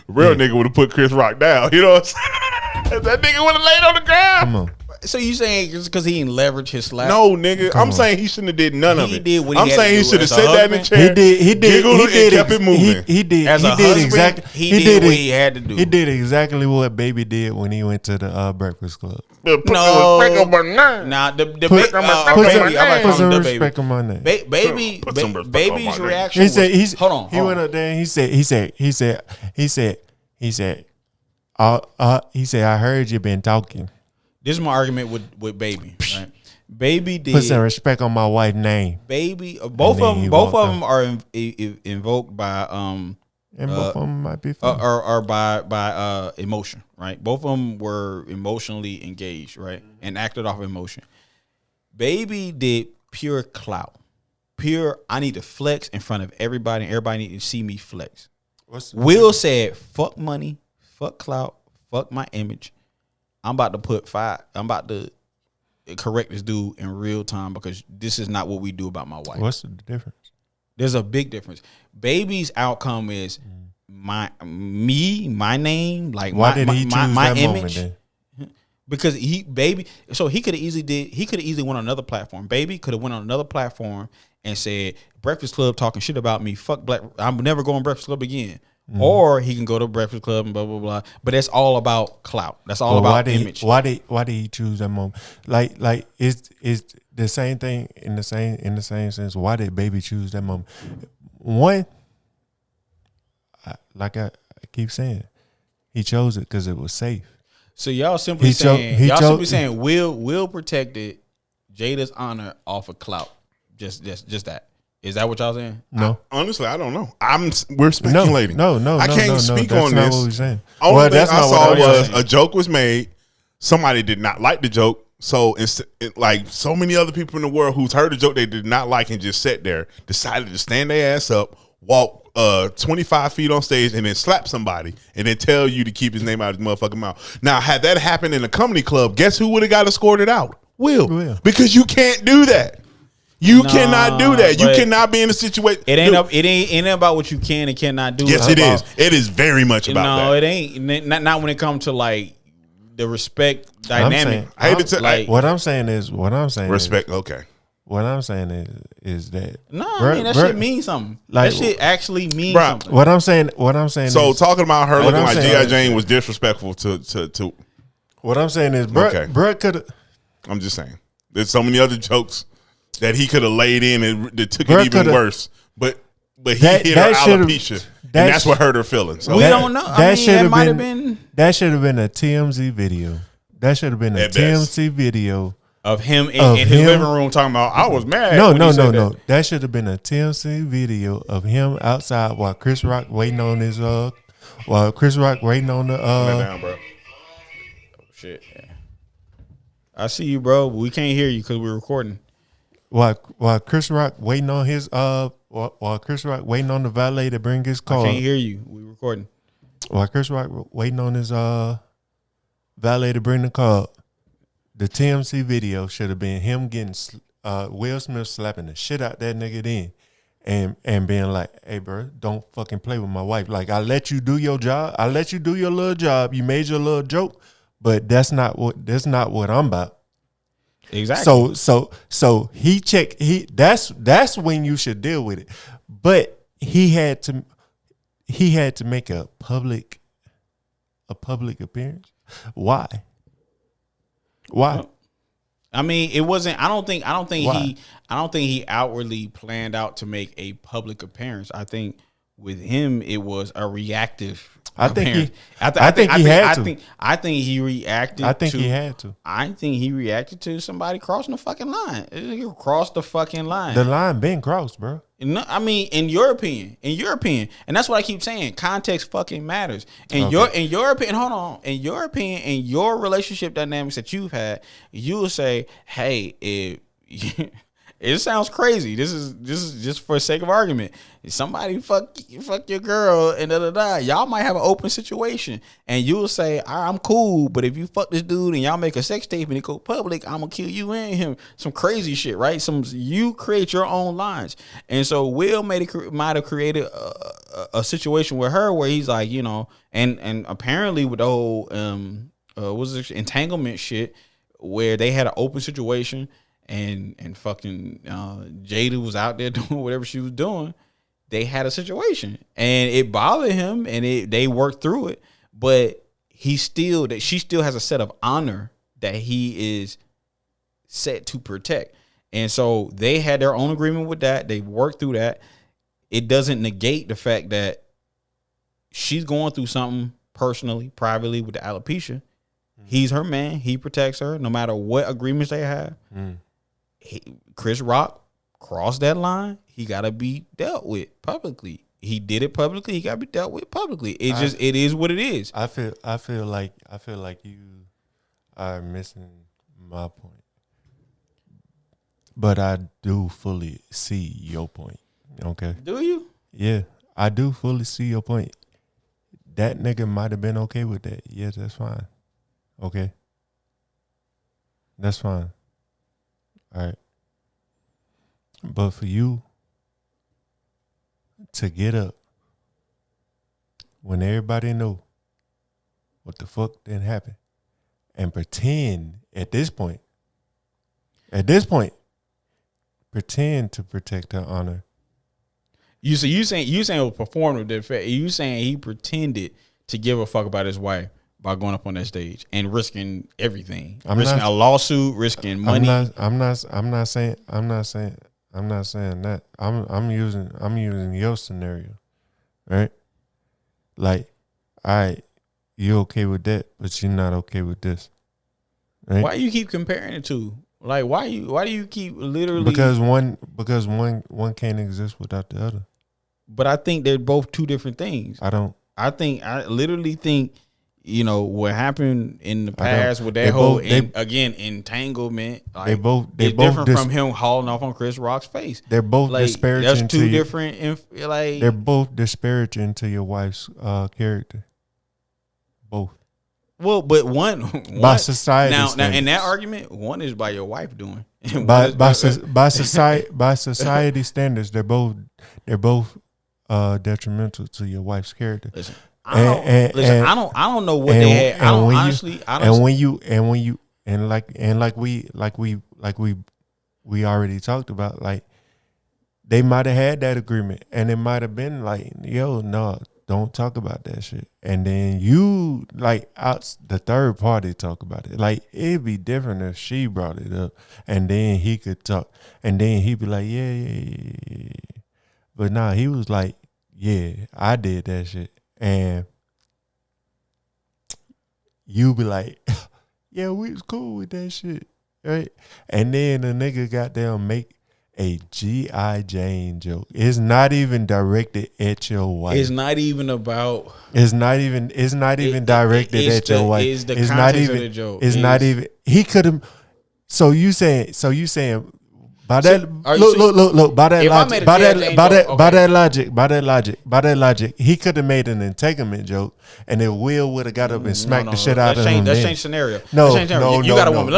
Speaker 3: Real nigga would have put Chris Rock down. You know what I'm saying? That nigga would have laid on the ground.
Speaker 2: Come on.
Speaker 1: So you saying just because he didn't leverage his slap?
Speaker 3: No, nigga. I'm saying he shouldn't have did none of it.
Speaker 1: Did what
Speaker 3: I'm saying he should have sat down in the chair.
Speaker 2: He did.
Speaker 3: And kept it moving.
Speaker 2: He did.
Speaker 1: As a husband, he did what he had to do.
Speaker 2: He did exactly what Baby did when he went to the Breakfast Club.
Speaker 1: Nah,
Speaker 2: put some respect on my name.
Speaker 1: Baby's reaction.
Speaker 2: He said,
Speaker 1: hold on.
Speaker 2: He went up there and he said, I heard you been talking.
Speaker 1: This is my argument with Baby. Right? Baby did
Speaker 2: put some respect on my wife's name.
Speaker 1: Baby, both of them are invoked by
Speaker 2: and both of them might be
Speaker 1: or by emotion, right? Both of them were emotionally engaged, right, and acted off emotion. Baby did pure clout, pure. I need to flex in front of everybody, and everybody need to see me flex. Will said, "Fuck money, fuck clout, fuck my image. I'm about to correct this dude in real time because this is not what we do about my wife."
Speaker 2: What's the difference?
Speaker 1: There's a big difference. Baby's outcome is my name, like
Speaker 2: why did he choose
Speaker 1: my
Speaker 2: that
Speaker 1: image.
Speaker 2: Moment, then?
Speaker 1: Because he could have easily went on another platform. Baby could have went on another platform and said, Breakfast Club talking shit about me. Fuck black. I'm never going to Breakfast Club again. Mm-hmm. Or he can go to Breakfast Club and blah blah blah. But that's all about clout. That's all about image.
Speaker 2: Why did he choose that moment? Like it's the same thing in the same sense. Why did Baby choose that moment? One, like I keep saying, he chose it because it was safe.
Speaker 1: So y'all simply saying Will protected Jada's honor off of clout. Just that. Is that what y'all saying?
Speaker 2: No.
Speaker 3: Honestly, I don't know. We're speculating.
Speaker 2: No.
Speaker 3: I can't speak
Speaker 2: that's
Speaker 3: on
Speaker 2: not
Speaker 3: this.
Speaker 2: What we're saying.
Speaker 3: Only thing I saw was a joke was made. Somebody did not like the joke. So like so many other people in the world who's heard the joke they did not like and just sat there, decided to stand their ass up, walk 25 feet on stage and then slap somebody and then tell you to keep his name out of his motherfucking mouth. Now, had that happened in a comedy club, guess who would have got escorted out? Will. Because you can't do that. You cannot do that. You cannot be in a situation.
Speaker 1: It ain't about what you can and cannot do.
Speaker 3: Yes, it is. It is very much about that.
Speaker 1: No, it ain't. Not when it comes to like the respect dynamic.
Speaker 2: What I'm saying is
Speaker 3: respect. Okay.
Speaker 2: What I'm saying is that
Speaker 1: that shit means something. Like, that shit actually means something.
Speaker 2: What I'm saying.
Speaker 3: So talking about her looking like G.I. Jane was disrespectful to.
Speaker 2: What I'm saying is, Brett could have.
Speaker 3: I'm just saying, there's so many other jokes that he could have laid in and that took it even worse. But he hit her alopecia, and that's what hurt her feelings. So
Speaker 1: we don't know. That might have been.
Speaker 2: That should have been a TMZ video. That should have been a TMZ video.
Speaker 1: Of him in his living room talking about, I was mad.
Speaker 2: No. That should have been a TMZ video of him outside while Chris Rock waiting on the
Speaker 3: down, bro.
Speaker 1: Oh, shit. Yeah. I see you, bro. But we can't hear you because we're recording.
Speaker 2: While Chris Rock waiting on the valet to bring his car.
Speaker 1: I can't hear you. We recording.
Speaker 2: While Chris Rock waiting on his valet to bring the car. The TMZ video should have been him getting Will Smith slapping the shit out that nigga then and being like, hey, bro, don't fucking play with my wife. Like, I let you do your job. I let you do your little job. You made your little joke, but that's not what I'm about.
Speaker 1: Exactly.
Speaker 2: So that's when you should deal with it. But he had to make a public appearance. Why?
Speaker 1: I mean, it wasn't. I don't think he outwardly planned out to make a public appearance. I think with him, it was a reactive. I think he reacted.
Speaker 2: I think he had to.
Speaker 1: I think he reacted to somebody crossing the fucking line. He crossed the fucking line.
Speaker 2: The line been crossed, bro.
Speaker 1: No, I mean, in your opinion, and that's what I keep saying. Context fucking matters. In your opinion, hold on. In your opinion, in your relationship dynamics that you've had, you will say, "Hey, it sounds crazy. This is just for the sake of argument. If somebody fuck your girl and y'all might have an open situation, and you will say, I'm cool, but if you fuck this dude and y'all make a sex tape and it go public, I'm gonna kill you and him. Some crazy shit, right? You create your own lines, and so Will might have created a situation with her where he's like, and apparently with the whole entanglement shit, where they had an open situation. And fucking Jada was out there doing whatever she was doing. They had a situation, and it bothered him, and they worked through it. But she still has a set of honor that he is set to protect, and so they had their own agreement with that. They worked through that. It doesn't negate the fact that she's going through something personally, privately with the alopecia. He's her man. He protects her no matter what agreements they have. Chris Rock crossed that line. He got to be dealt with publicly. He did it publicly. He got to be dealt with publicly. It is what it is.
Speaker 2: I feel like you are missing my point, but I do fully see your point. Okay.
Speaker 1: Do you?
Speaker 2: Yeah, I do fully see your point. That nigga might have been okay with that. Yes, that's fine. Okay. That's fine. All right. But for you to get up when everybody know what the fuck didn't happen and pretend at this point, pretend to protect her honor.
Speaker 1: You saying it was performative. You saying he pretended to give a fuck about his wife by going up on that stage and risking everything, risking a lawsuit, risking money.
Speaker 2: I'm not saying that. I'm using your scenario, right? Like, all right, you okay with that, but you're not okay with this. Right?
Speaker 1: Why you keep comparing the two? Like, why do you keep literally?
Speaker 2: Because one can't exist without the other.
Speaker 1: But I think they're both two different things. I literally think. What happened in the past with that entanglement. Like, they're different from him hauling off on Chris Rock's face.
Speaker 2: They're both disparaging.
Speaker 1: That's two different.
Speaker 2: They're both disparaging to your wife's character. Both.
Speaker 1: Well, but one
Speaker 2: by society
Speaker 1: now in that argument, one is by your wife doing.
Speaker 2: by society standards, they're both detrimental to your wife's character.
Speaker 1: Listen. I don't know what they had. I don't honestly.
Speaker 2: We already talked about, like, they might have had that agreement, and it might have been like, yo, no, don't talk about that shit. And then you, like, the third party talk about it. Like, it'd be different if she brought it up, and then he could talk, and then he'd be like, yeah. But nah, he was like, yeah, I did that shit. And you be like, yeah, we was cool with that shit, right? And then the nigga goddamn make a G.I. Jane joke. It's not even directed at your wife.
Speaker 1: It's not even about.
Speaker 2: It's not even directed at your wife.
Speaker 1: It's the context of the joke.
Speaker 2: It's not even. He could have. So you saying by that look by that logic, he could have made an entanglement joke, and then Will would have got up and smacked the shit out of him.
Speaker 1: Let's change scenario.
Speaker 2: You
Speaker 1: got a woman.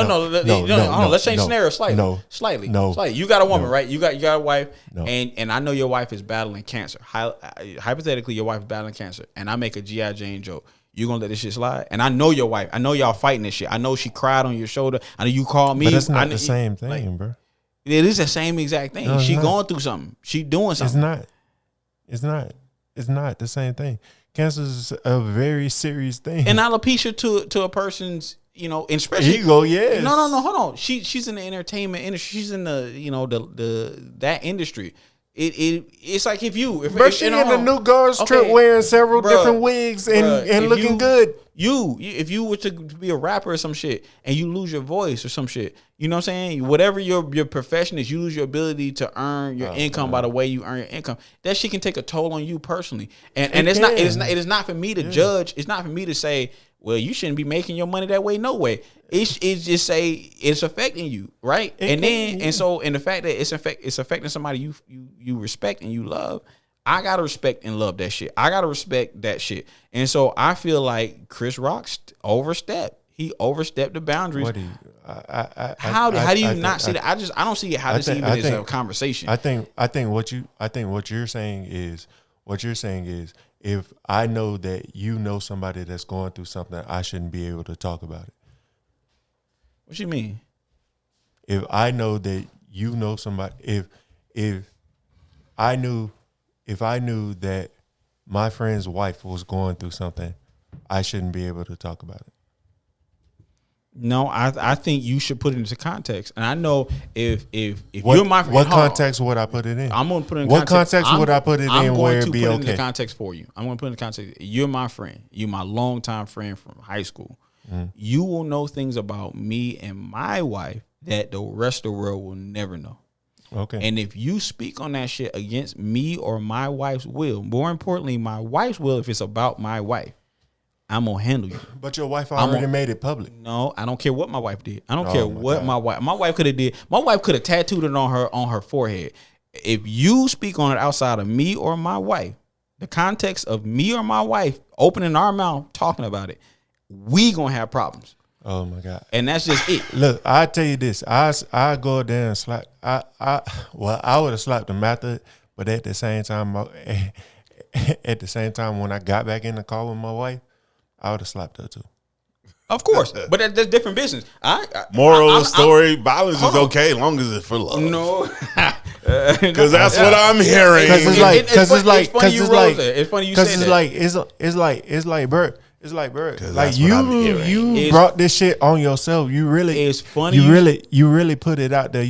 Speaker 1: Let's change scenario slightly. You got a woman, right? You got a wife, and I know your wife is battling cancer. Hypothetically, your wife is battling cancer, and I make a G.I. Jane joke. You gonna let this shit slide? And I know your wife. I know y'all fighting this shit. I know she cried on your shoulder. I know you called me.
Speaker 2: But that's not the same thing, bro.
Speaker 1: It is the same exact thing. No, she going through something. She doing something.
Speaker 2: It's not the same thing. Cancer is a very serious thing.
Speaker 1: And alopecia to a person's, especially
Speaker 2: ego, yes.
Speaker 1: No, hold on. She's in the entertainment industry. She's in the that industry. It's like if
Speaker 2: she in the New Guards trip wearing several different wigs and looking good.
Speaker 1: If you were to be a rapper or some shit and you lose your voice or some shit, you know what I'm saying? Whatever your profession is, you lose your ability to earn your income by the way you earn your income. That shit can take a toll on you personally. And it is not for me to judge. It's not for me to say, well, you shouldn't be making your money that way. No way. It's just say it's affecting you, right? And the fact that it's affecting somebody you respect and you love, I gotta respect and love that shit. I gotta respect that shit. And so I feel like Chris Rock overstepped. He overstepped the boundaries.
Speaker 2: What do you?
Speaker 1: How do you not see that? I don't see how this even is a conversation.
Speaker 2: I think what you're saying is if I know that you know somebody that's going through something, I shouldn't be able to talk about it.
Speaker 1: What you mean?
Speaker 2: If I know that you know somebody, if I knew that my friend's wife was going through something, I shouldn't be able to talk about it.
Speaker 1: No, I think you should put it into context. And I know if you're my friend,
Speaker 2: what context would I put it in?
Speaker 1: I'm going to put it in
Speaker 2: context. What context would I put it in where it'd be okay? I'm going to put it in the
Speaker 1: context for you. I'm going to put it in the context. You're my friend. You're my longtime friend from high school. You will know things about me and my wife that the rest of the world will never know.
Speaker 2: Okay.
Speaker 1: And if you speak on that shit against me or my wife's will, more importantly, my wife's will, if it's about my wife, I'm gonna handle you.
Speaker 2: But your wife already made it public.
Speaker 1: No, I don't care what my wife did. I don't care what my wife could have did. My wife could have tattooed it on her forehead. If you speak on it outside of me or my wife, the context of me or my wife opening our mouth talking about it, we gonna have problems.
Speaker 2: Oh my God.
Speaker 1: And that's just it.
Speaker 2: Look, I tell you this. I go there and slap. I would have slapped him after it, but at the same time, when I got back in the car with my wife, I would have slapped her too.
Speaker 1: Of course, but that's different business.
Speaker 3: Moral of the story: violence is okay as long as it's for love.
Speaker 1: No,
Speaker 3: because that's what I'm hearing.
Speaker 2: Because it's like, Bert. It's like, Bert. Like you brought this shit on yourself. You really,
Speaker 1: it's funny.
Speaker 2: You really put it out there.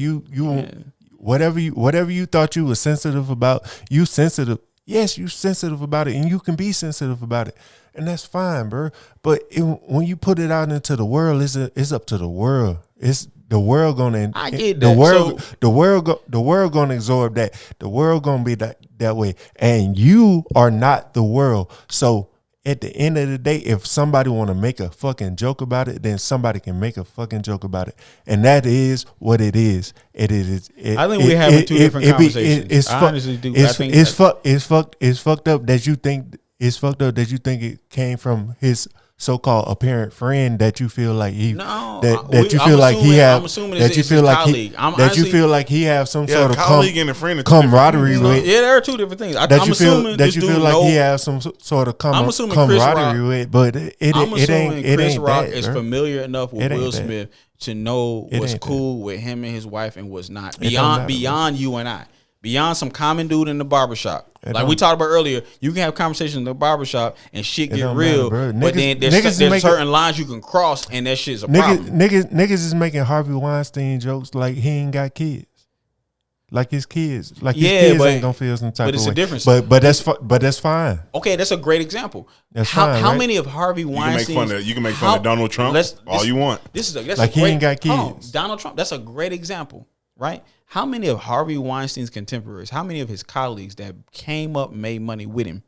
Speaker 2: Whatever you thought you were sensitive about, you sensitive. Yes, you sensitive about it, and you can be sensitive about it. And that's fine, bro. But when you put it out into the world, it's up to the world. It's the world gonna.
Speaker 1: I get that.
Speaker 2: The world gonna absorb that. The world gonna be that way, and you are not the world. So at the end of the day, if somebody want to make a fucking joke about it, then somebody can make a fucking joke about it, and that is what it is. It is.
Speaker 1: I think we're having two different conversations. I honestly do.
Speaker 2: It's fucked up that you think. It's fucked up that you think it came from his so-called apparent friend that you feel like he
Speaker 1: I'm
Speaker 2: like he have some sort of
Speaker 3: colleague and a friend
Speaker 2: camaraderie with.
Speaker 1: Yeah, there are two different things.
Speaker 2: I'm assuming he has some sort of camaraderie with, but it ain't
Speaker 1: Chris Rock
Speaker 2: that,
Speaker 1: is
Speaker 2: bro.
Speaker 1: familiar enough with Will Smith to know what's cool with him and his wife and what's not beyond you and I. Beyond some common dude in the barbershop. Like we talked about earlier, you can have conversations in the barbershop and shit get real, but then there's certain lines you can cross and that shit's a problem.
Speaker 2: Niggas is making Harvey Weinstein jokes like he ain't got kids. Like his kids. Like his kids ain't gonna feel some type of way.
Speaker 1: But it's a difference.
Speaker 2: But that's fine.
Speaker 1: Okay, that's a great example.
Speaker 2: That's fine,
Speaker 1: how many of Harvey Weinstein?
Speaker 3: You can make fun of Donald Trump all you want.
Speaker 2: He ain't got kids.
Speaker 1: Donald Trump, that's a great example, right? How many of Harvey Weinstein's contemporaries, how many of his colleagues that came up, made money with him,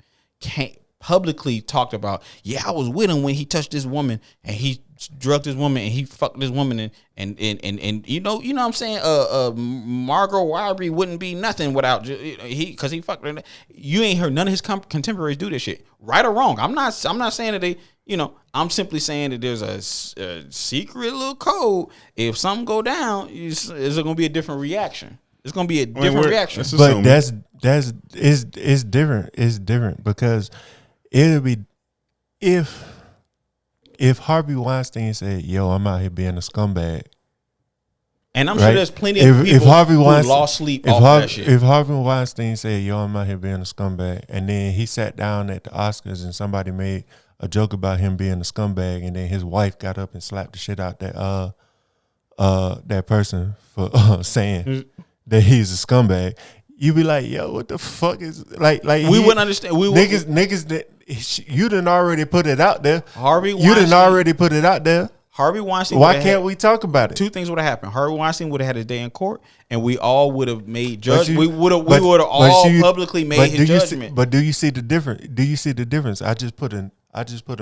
Speaker 1: publicly talked about, yeah, I was with him when he touched this woman and he drugged this woman and he fucked this woman and you know what I'm saying? Margot Robbie wouldn't be nothing without because he fucked her. You ain't heard none of his contemporaries do this shit, right or wrong. I'm not saying that they. I'm simply saying that there's a secret little code. If something go down, it's going to be a different reaction. It's going to be a different reaction.
Speaker 2: But it's different. It's different because it'll be if Harvey Weinstein said, "Yo, I'm out here being a scumbag,"
Speaker 1: and I'm sure there's plenty of people who lost sleep off that shit.
Speaker 2: If Harvey Weinstein said, "Yo, I'm out here being a scumbag," and then he sat down at the Oscars and somebody made a joke about him being a scumbag, and then his wife got up and slapped the shit out that person for saying that he's a scumbag, you be like, yo, what the fuck is like
Speaker 1: we wouldn't understand.
Speaker 2: Niggas that you done already put it out there.
Speaker 1: Harvey Weinstein,
Speaker 2: you done already put it out there.
Speaker 1: Harvey Weinstein.
Speaker 2: Why can't we talk about it?
Speaker 1: Two things would have happened. Harvey Weinstein would have had his day in court, and we all would have made judgment. We would have all publicly made his judgment.
Speaker 2: But do you see the difference? I just put a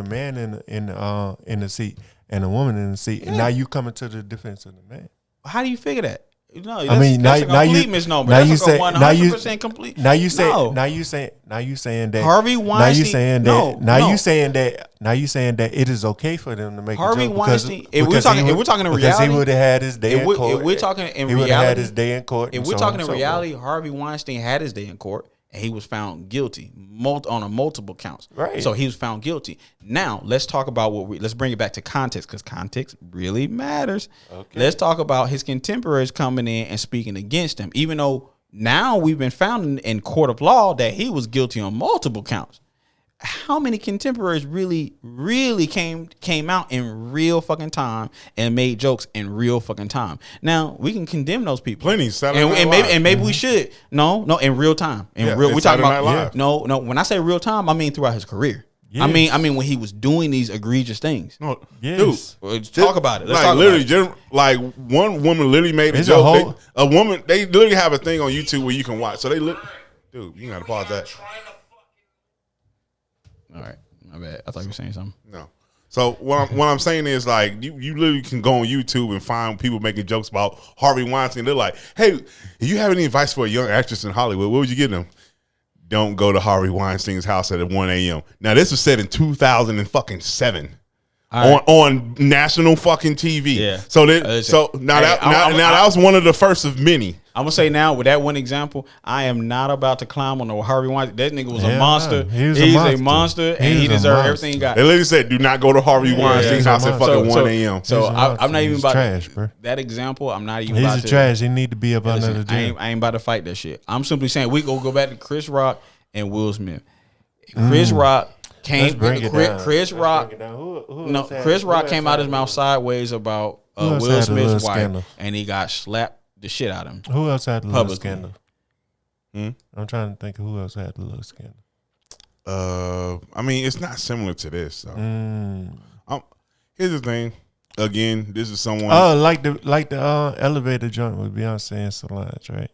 Speaker 2: man in the seat and a woman in the seat, and now you coming to the defense of the man.
Speaker 1: How do you figure that? No,
Speaker 2: I mean, now you say
Speaker 1: 100% complete.
Speaker 2: Now you saying that
Speaker 1: Harvey Weinstein.
Speaker 2: Now you saying that it is okay for them to make
Speaker 1: Harvey
Speaker 2: a joke
Speaker 1: Weinstein. If we're talking in reality,
Speaker 2: because he would have had his day in court.
Speaker 1: If we're talking in reality,
Speaker 2: he would have had his day in court.
Speaker 1: If we're talking in reality, Harvey Weinstein had his day in court. And he was found guilty on multiple counts.
Speaker 2: Right.
Speaker 1: So he was found guilty. Now let's talk about let's bring it back to context because context really matters. Okay. Let's talk about his contemporaries coming in and speaking against him, even though now we've been found in court of law that he was guilty on multiple counts. How many contemporaries really came out in real fucking time and made jokes in real fucking time? Now we can condemn those people.
Speaker 3: Plenty,
Speaker 1: and maybe we should. No, in real time. We're talking about no. When I say real time, I mean throughout his career. Yes. I mean when he was doing these egregious things.
Speaker 3: No, yes.
Speaker 1: Dude, talk about it.
Speaker 3: Like one woman literally made a joke. A woman, they literally have a thing on YouTube where you can watch. So dude, you gotta pause that.
Speaker 1: All right, my bad. I thought you were saying something.
Speaker 3: No. So what I'm saying is like you literally can go on YouTube and find people making jokes about Harvey Weinstein. They're like, hey, if you have any advice for a young actress in Hollywood, what would you give them? Don't go to Harvey Weinstein's house at 1 a.m. Now this was said in 2007 on national fucking TV. Yeah. So that was one of the first of many.
Speaker 1: I'm gonna say now with that one example, I am not about to climb on the Harvey Weinstein. That nigga was a monster. He's a monster, and he deserved everything he got.
Speaker 3: They literally said, "Do not go to Harvey Weinstein's house at fucking 1 a.m."
Speaker 1: So I'm not even about trash, bro. That example. I'm not even.
Speaker 2: He's trash. He need to be up under the jail.
Speaker 1: I ain't about to fight that shit. I'm simply saying we go back to Chris Rock and Will Smith. Chris Rock came. Chris Rock. Chris Rock came out his mouth sideways about Will Smith's wife, and he got slapped the shit out of him.
Speaker 2: Who else had the little scandal? I'm trying to think of who else had the little scandal.
Speaker 3: I mean, it's not similar to this. So. Here's the thing. Again, this is someone.
Speaker 2: Oh, like the elevator joint with Beyonce and Solange, right?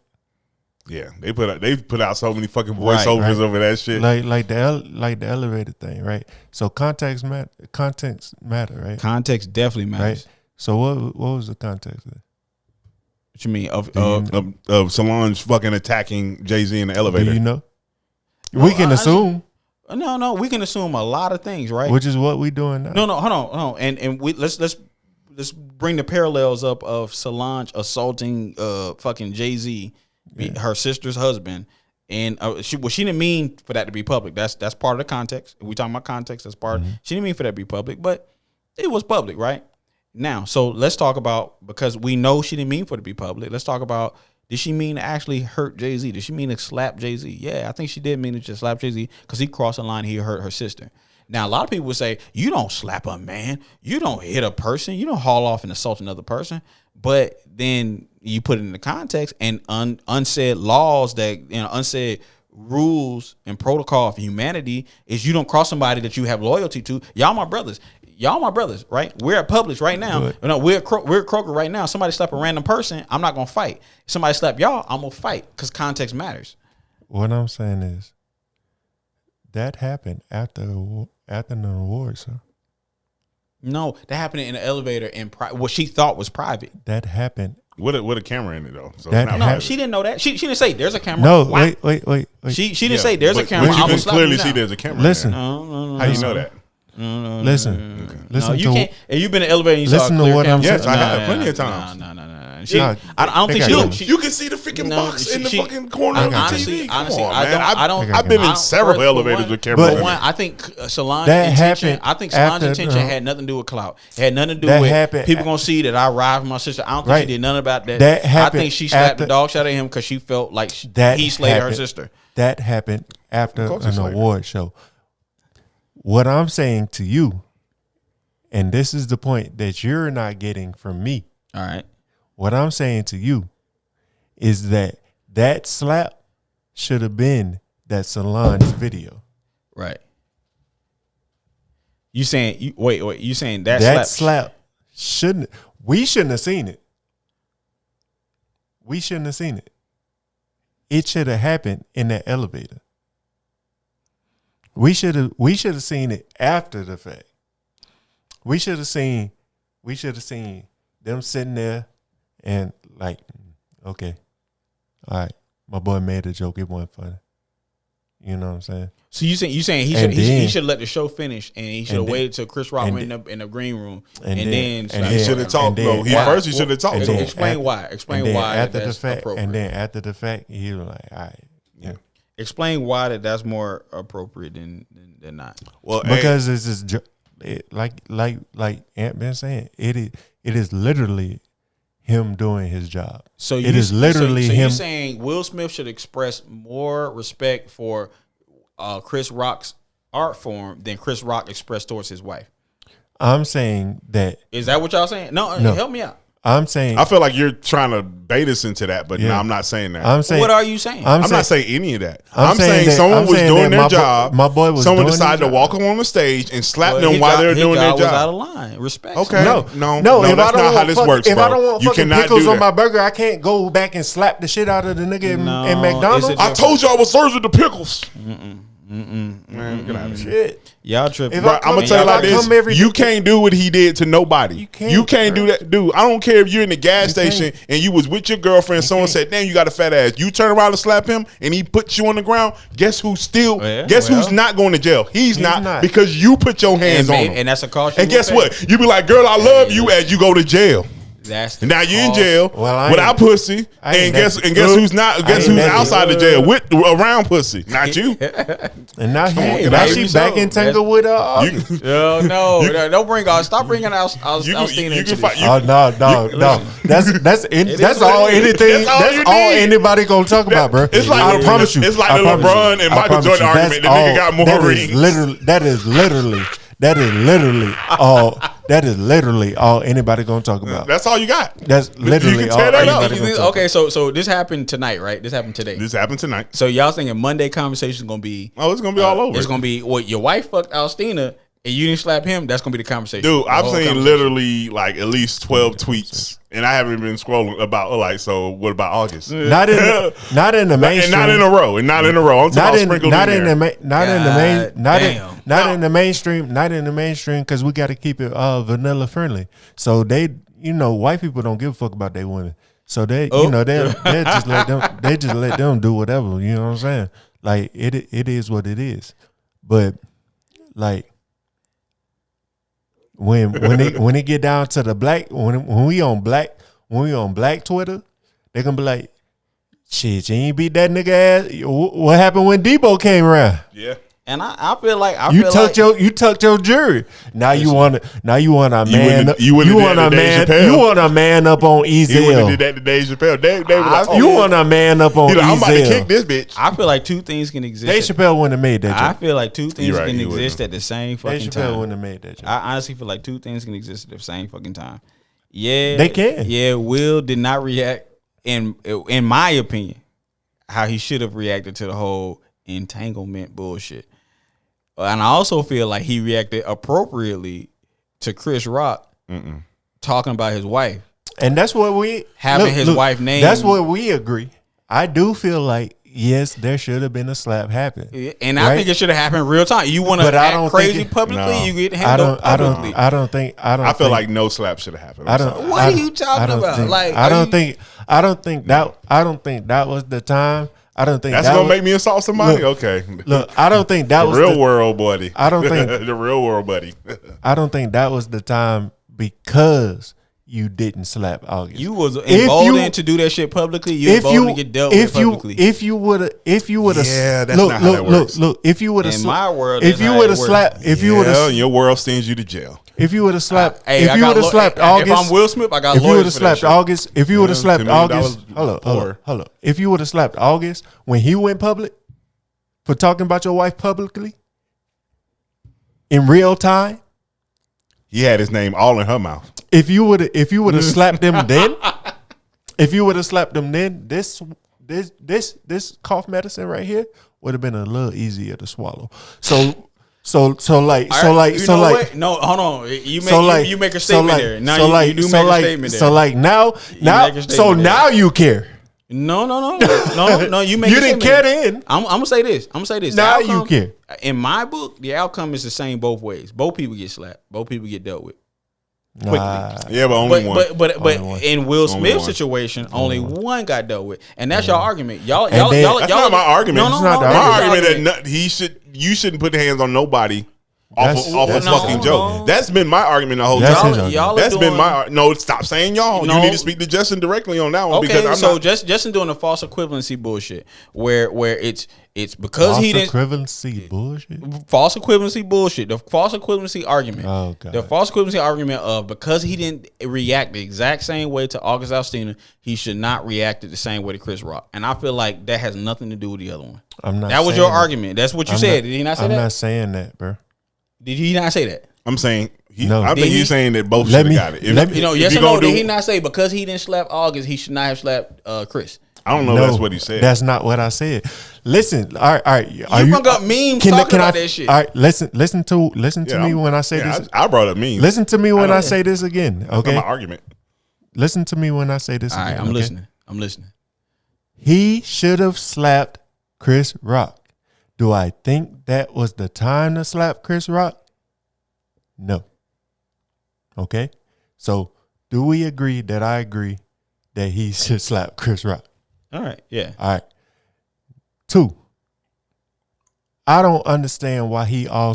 Speaker 3: Yeah, they put out so many fucking voiceovers over that shit.
Speaker 2: Like the elevator thing, right? So context matter, right?
Speaker 1: Context definitely matters.
Speaker 2: Right? So what was the context there?
Speaker 1: What you mean
Speaker 3: of Solange fucking attacking Jay-Z in the elevator?
Speaker 2: Do you know? We can assume.
Speaker 1: No, we can assume a lot of things, right?
Speaker 2: Which is what we doing now.
Speaker 1: No, hold on, and we let's bring the parallels up of Solange assaulting fucking Jay-Z, her sister's husband, and she didn't mean for that to be public. That's part of the context. If we talking about context, that's part. She didn't mean for that to be public, but it was public, right? Now, so let's talk about, because we know she didn't mean for it to be public. Let's talk about, did she mean to actually hurt Jay-Z? Did she mean to slap Jay-Z? Yeah, I think she did mean to just slap Jay-Z because he crossed the line. He hurt her sister. Now, a lot of people would say, you don't slap a man. You don't hit a person. You don't haul off and assault another person. But then you put it in the context, and unsaid laws that, unsaid rules and protocol of humanity is you don't cross somebody that you have loyalty to. Y'all my brothers, right? We're at Publix right now. We're at Kroger right now. Somebody slap a random person, I'm not gonna fight. If somebody slap y'all, I'm gonna fight because context matters.
Speaker 2: What I'm saying is that happened after an award, sir.
Speaker 1: No, that happened in the elevator in what she thought was private.
Speaker 2: That happened.
Speaker 3: With a camera in it though. So
Speaker 1: no, she didn't know that. She didn't say there's a camera.
Speaker 2: No, wait.
Speaker 1: She didn't say there's a camera.
Speaker 3: You can clearly see there's a camera.
Speaker 2: Listen.
Speaker 3: No. How do you know that?
Speaker 2: Listen.
Speaker 1: No, you can't. If you've been in the elevator and you saw a clear camera.
Speaker 3: Yes, I have plenty of times.
Speaker 1: No. I don't think she.
Speaker 3: You can see the freaking box in the fucking corner of the TV.
Speaker 1: Honestly, I don't.
Speaker 3: I've been in several elevators with cameras.
Speaker 1: But one, I think Solange's intention had nothing to do with clout. It had nothing to do with people gonna see that I arrived with my sister. I don't think she did none about that. I think she slapped the dog shit at him because she felt like he slayed her sister.
Speaker 2: That happened after an award show. What I'm saying to you, and this is the point that you're not getting from me.
Speaker 1: All right.
Speaker 2: What I'm saying to you is that slap should have been that Solange video.
Speaker 1: Right. You saying wait, you saying that
Speaker 2: slap shouldn't have seen it. We shouldn't have seen it. It should have happened in that elevator. We should have seen it after the fact. We should have seen them sitting there and like, okay, all right, my boy made a joke, it wasn't funny. You know what I'm saying?
Speaker 1: So you saying he should let the show finish and he should have waited till Chris Rock went in the green room and then
Speaker 3: he should have talked. No, he should have talked.
Speaker 1: Explain why. Explain why
Speaker 2: after
Speaker 1: that's
Speaker 2: the fact,
Speaker 1: appropriate.
Speaker 2: and then after the fact, he was like, all right, yeah.
Speaker 1: Explain why that's more appropriate than not.
Speaker 3: Well,
Speaker 2: because it's just like Ant been saying, it is literally him doing his job.
Speaker 1: So
Speaker 2: it is literally him.
Speaker 1: You're saying Will Smith should express more respect for Chris Rock's art form than Chris Rock expressed towards his wife.
Speaker 2: I'm saying that.
Speaker 1: Is that what y'all saying? No, help me out.
Speaker 2: I'm saying.
Speaker 3: I feel like you're trying to bait us into that, but no, I'm not saying that.
Speaker 2: I'm saying.
Speaker 1: What are you saying?
Speaker 3: I'm not saying any of that. I'm saying someone was doing their job.
Speaker 2: My boy was.
Speaker 3: Someone decided to walk them on the stage and slap them while they were doing their job.
Speaker 1: Was out of line. Respect.
Speaker 3: Okay. No.
Speaker 2: That's not how this works,
Speaker 3: bro.
Speaker 2: If I don't want fucking pickles on my burger, I can't go back and slap the shit out of the nigga in McDonald's.
Speaker 3: I told y'all I was served with the pickles. Man, get out of shit.
Speaker 1: Y'all tripping.
Speaker 3: I'm gonna tell you like this: you can't do what he did to nobody. You can't do that, dude. I don't care if you're in the gas station and you was with your girlfriend. Someone said, "Damn, you got a fat ass." You turn around and slap him, and he puts you on the ground. Guess who's who's not going to jail? He's not because you put your hands on him,
Speaker 1: and that's a caution.
Speaker 3: And guess what? You be like, "Girl, I love you," as you go to jail. Now you're in jail without pussy, and guess who's not? Guess who's outside the jail with around pussy? Not you.
Speaker 2: And now she back in Tanglewood.
Speaker 1: No, don't bring out. Stop bringing out Alstina into this.
Speaker 2: No. That's all anything. That's all anybody gonna talk about, bro.
Speaker 3: It's like I promise you. It's like the LeBron and Michael Jordan argument. The nigga got more rings.
Speaker 2: That is literally all anybody gonna talk about.
Speaker 3: That's all you got.
Speaker 2: That's literally all anybody gonna talk
Speaker 1: about. So this happened tonight, right? This happened today.
Speaker 3: This happened tonight.
Speaker 1: So y'all thinking Monday conversation is gonna be?
Speaker 3: Oh, it's gonna be all over.
Speaker 1: It's gonna be your wife fucked Alstina and you didn't slap him. That's gonna be the conversation.
Speaker 3: Dude, I've seen literally like at least 12 tweets. And I haven't been scrolling about so what about August?
Speaker 2: Not in the mainstream.
Speaker 3: Not in a row. I'm talking about sprinkled
Speaker 2: not
Speaker 3: in there.
Speaker 2: Not in the mainstream. Not in the mainstream because we got to keep it vanilla friendly. So white people don't give a fuck about their women. So they just let them do whatever. You know what I'm saying? Like it is what it is. But like when it get down to the black when we on black Twitter, they gonna be like, shit, you ain't beat that nigga ass. What happened when Debo came around?
Speaker 3: Yeah.
Speaker 1: And I feel like
Speaker 2: you tucked your jury. Now you want a man. You want a man up on Ezell.
Speaker 3: You wouldn't have did that to Dave Chappelle. Dave was
Speaker 2: you want a man up on Ezell.
Speaker 3: I'm about to kick this bitch.
Speaker 1: I feel like two things can exist.
Speaker 2: Dave Chappelle wouldn't have made that joke.
Speaker 1: I feel like two things can exist at the same fucking time.
Speaker 2: Dave Chappelle wouldn't have made that joke.
Speaker 1: I honestly feel like two things can exist at the same fucking time. Yeah,
Speaker 2: they can.
Speaker 1: Yeah, Will did not react in my opinion how he should have reacted to the whole entanglement bullshit. And I also feel like he reacted appropriately to Chris Rock talking about his wife.
Speaker 2: And that's what we
Speaker 1: having his wife named.
Speaker 2: That's what we agree. I do feel like, yes, there should have been a slap happen.
Speaker 1: And I think it should have happened real time. You want to act crazy publicly, you get handled publicly.
Speaker 2: I
Speaker 3: feel like no slap should have happened.
Speaker 1: What are you talking about?
Speaker 2: I don't think that was the time. I don't think
Speaker 3: that's gonna make me assault somebody. Okay,
Speaker 2: look, I don't think that was
Speaker 3: the real world, buddy.
Speaker 2: I don't think
Speaker 3: the real world, buddy.
Speaker 2: I don't think that was the time because you didn't slap August.
Speaker 1: You was emboldened to do that shit publicly. You emboldened to get dealt with publicly.
Speaker 2: If you would have,
Speaker 3: yeah, that's not how that works.
Speaker 2: Look, if you would have,
Speaker 1: in my world,
Speaker 2: if you would have slapped,
Speaker 3: your world sends you to jail.
Speaker 2: If you would have slapped, if you would have slapped August,
Speaker 1: if I'm Will Smith, I got lawyers.
Speaker 2: If you would have slapped August, if you would have slapped August, hold up. If you would have slapped August when he went public for talking about your wife publicly in real time,
Speaker 3: he had his name all in her mouth.
Speaker 2: If you would have slapped them then, this cough medicine right here would have been a little easier to swallow. So no, hold on. You make a statement there. Now you do make a statement there. So like now you care.
Speaker 1: No. You make.
Speaker 2: You didn't care then.
Speaker 1: I'm gonna say this.
Speaker 2: Now you care.
Speaker 1: In my book, the outcome is the same both ways. Both people get slapped. Both people get dealt with. Quickly.
Speaker 3: Yeah, but only one.
Speaker 1: But in Will Smith's situation, only one got dealt with, and that's your argument. Y'all.
Speaker 3: That's not my argument.
Speaker 1: No,
Speaker 3: my argument that you shouldn't put hands on nobody off a fucking joke. That's been my argument the whole time. That's been my no. Stop saying y'all. You need to speak to Justin directly on that one.
Speaker 1: Okay, because Justin doing a false equivalency bullshit where it's because he didn't
Speaker 2: equivalency bullshit.
Speaker 1: False equivalency bullshit. The false equivalency argument.
Speaker 2: Oh, God.
Speaker 1: The false equivalency argument of because he didn't react the exact same way to August Alsina, he should not react the same way to Chris Rock. And I feel like that has nothing to do with the other one.
Speaker 2: I'm not.
Speaker 1: That was your argument. That's what you said. Did he not say that?
Speaker 2: I'm not saying that, bro.
Speaker 1: Did he not say that?
Speaker 3: I'm saying I think he's saying that both should have got it.
Speaker 1: Yes or no? Did he not say because he didn't slap August, he should not have slapped Chris?
Speaker 3: I don't know. That's what he said.
Speaker 2: That's not what I said. Listen, all right.
Speaker 1: You brought up memes talking about that shit.
Speaker 2: All right, listen to me when I say this.
Speaker 3: I brought up memes.
Speaker 2: Listen to me when I say this again. Okay,
Speaker 3: my argument.
Speaker 2: Listen to me when I say this again.
Speaker 1: All right, I'm listening.
Speaker 2: He should have slapped Chris Rock. Do I think that was the time to slap Chris Rock? No. Okay, so do we agree that I agree that he should slap Chris Rock?
Speaker 1: All right, yeah.
Speaker 2: All right. 2, I don't understand why he all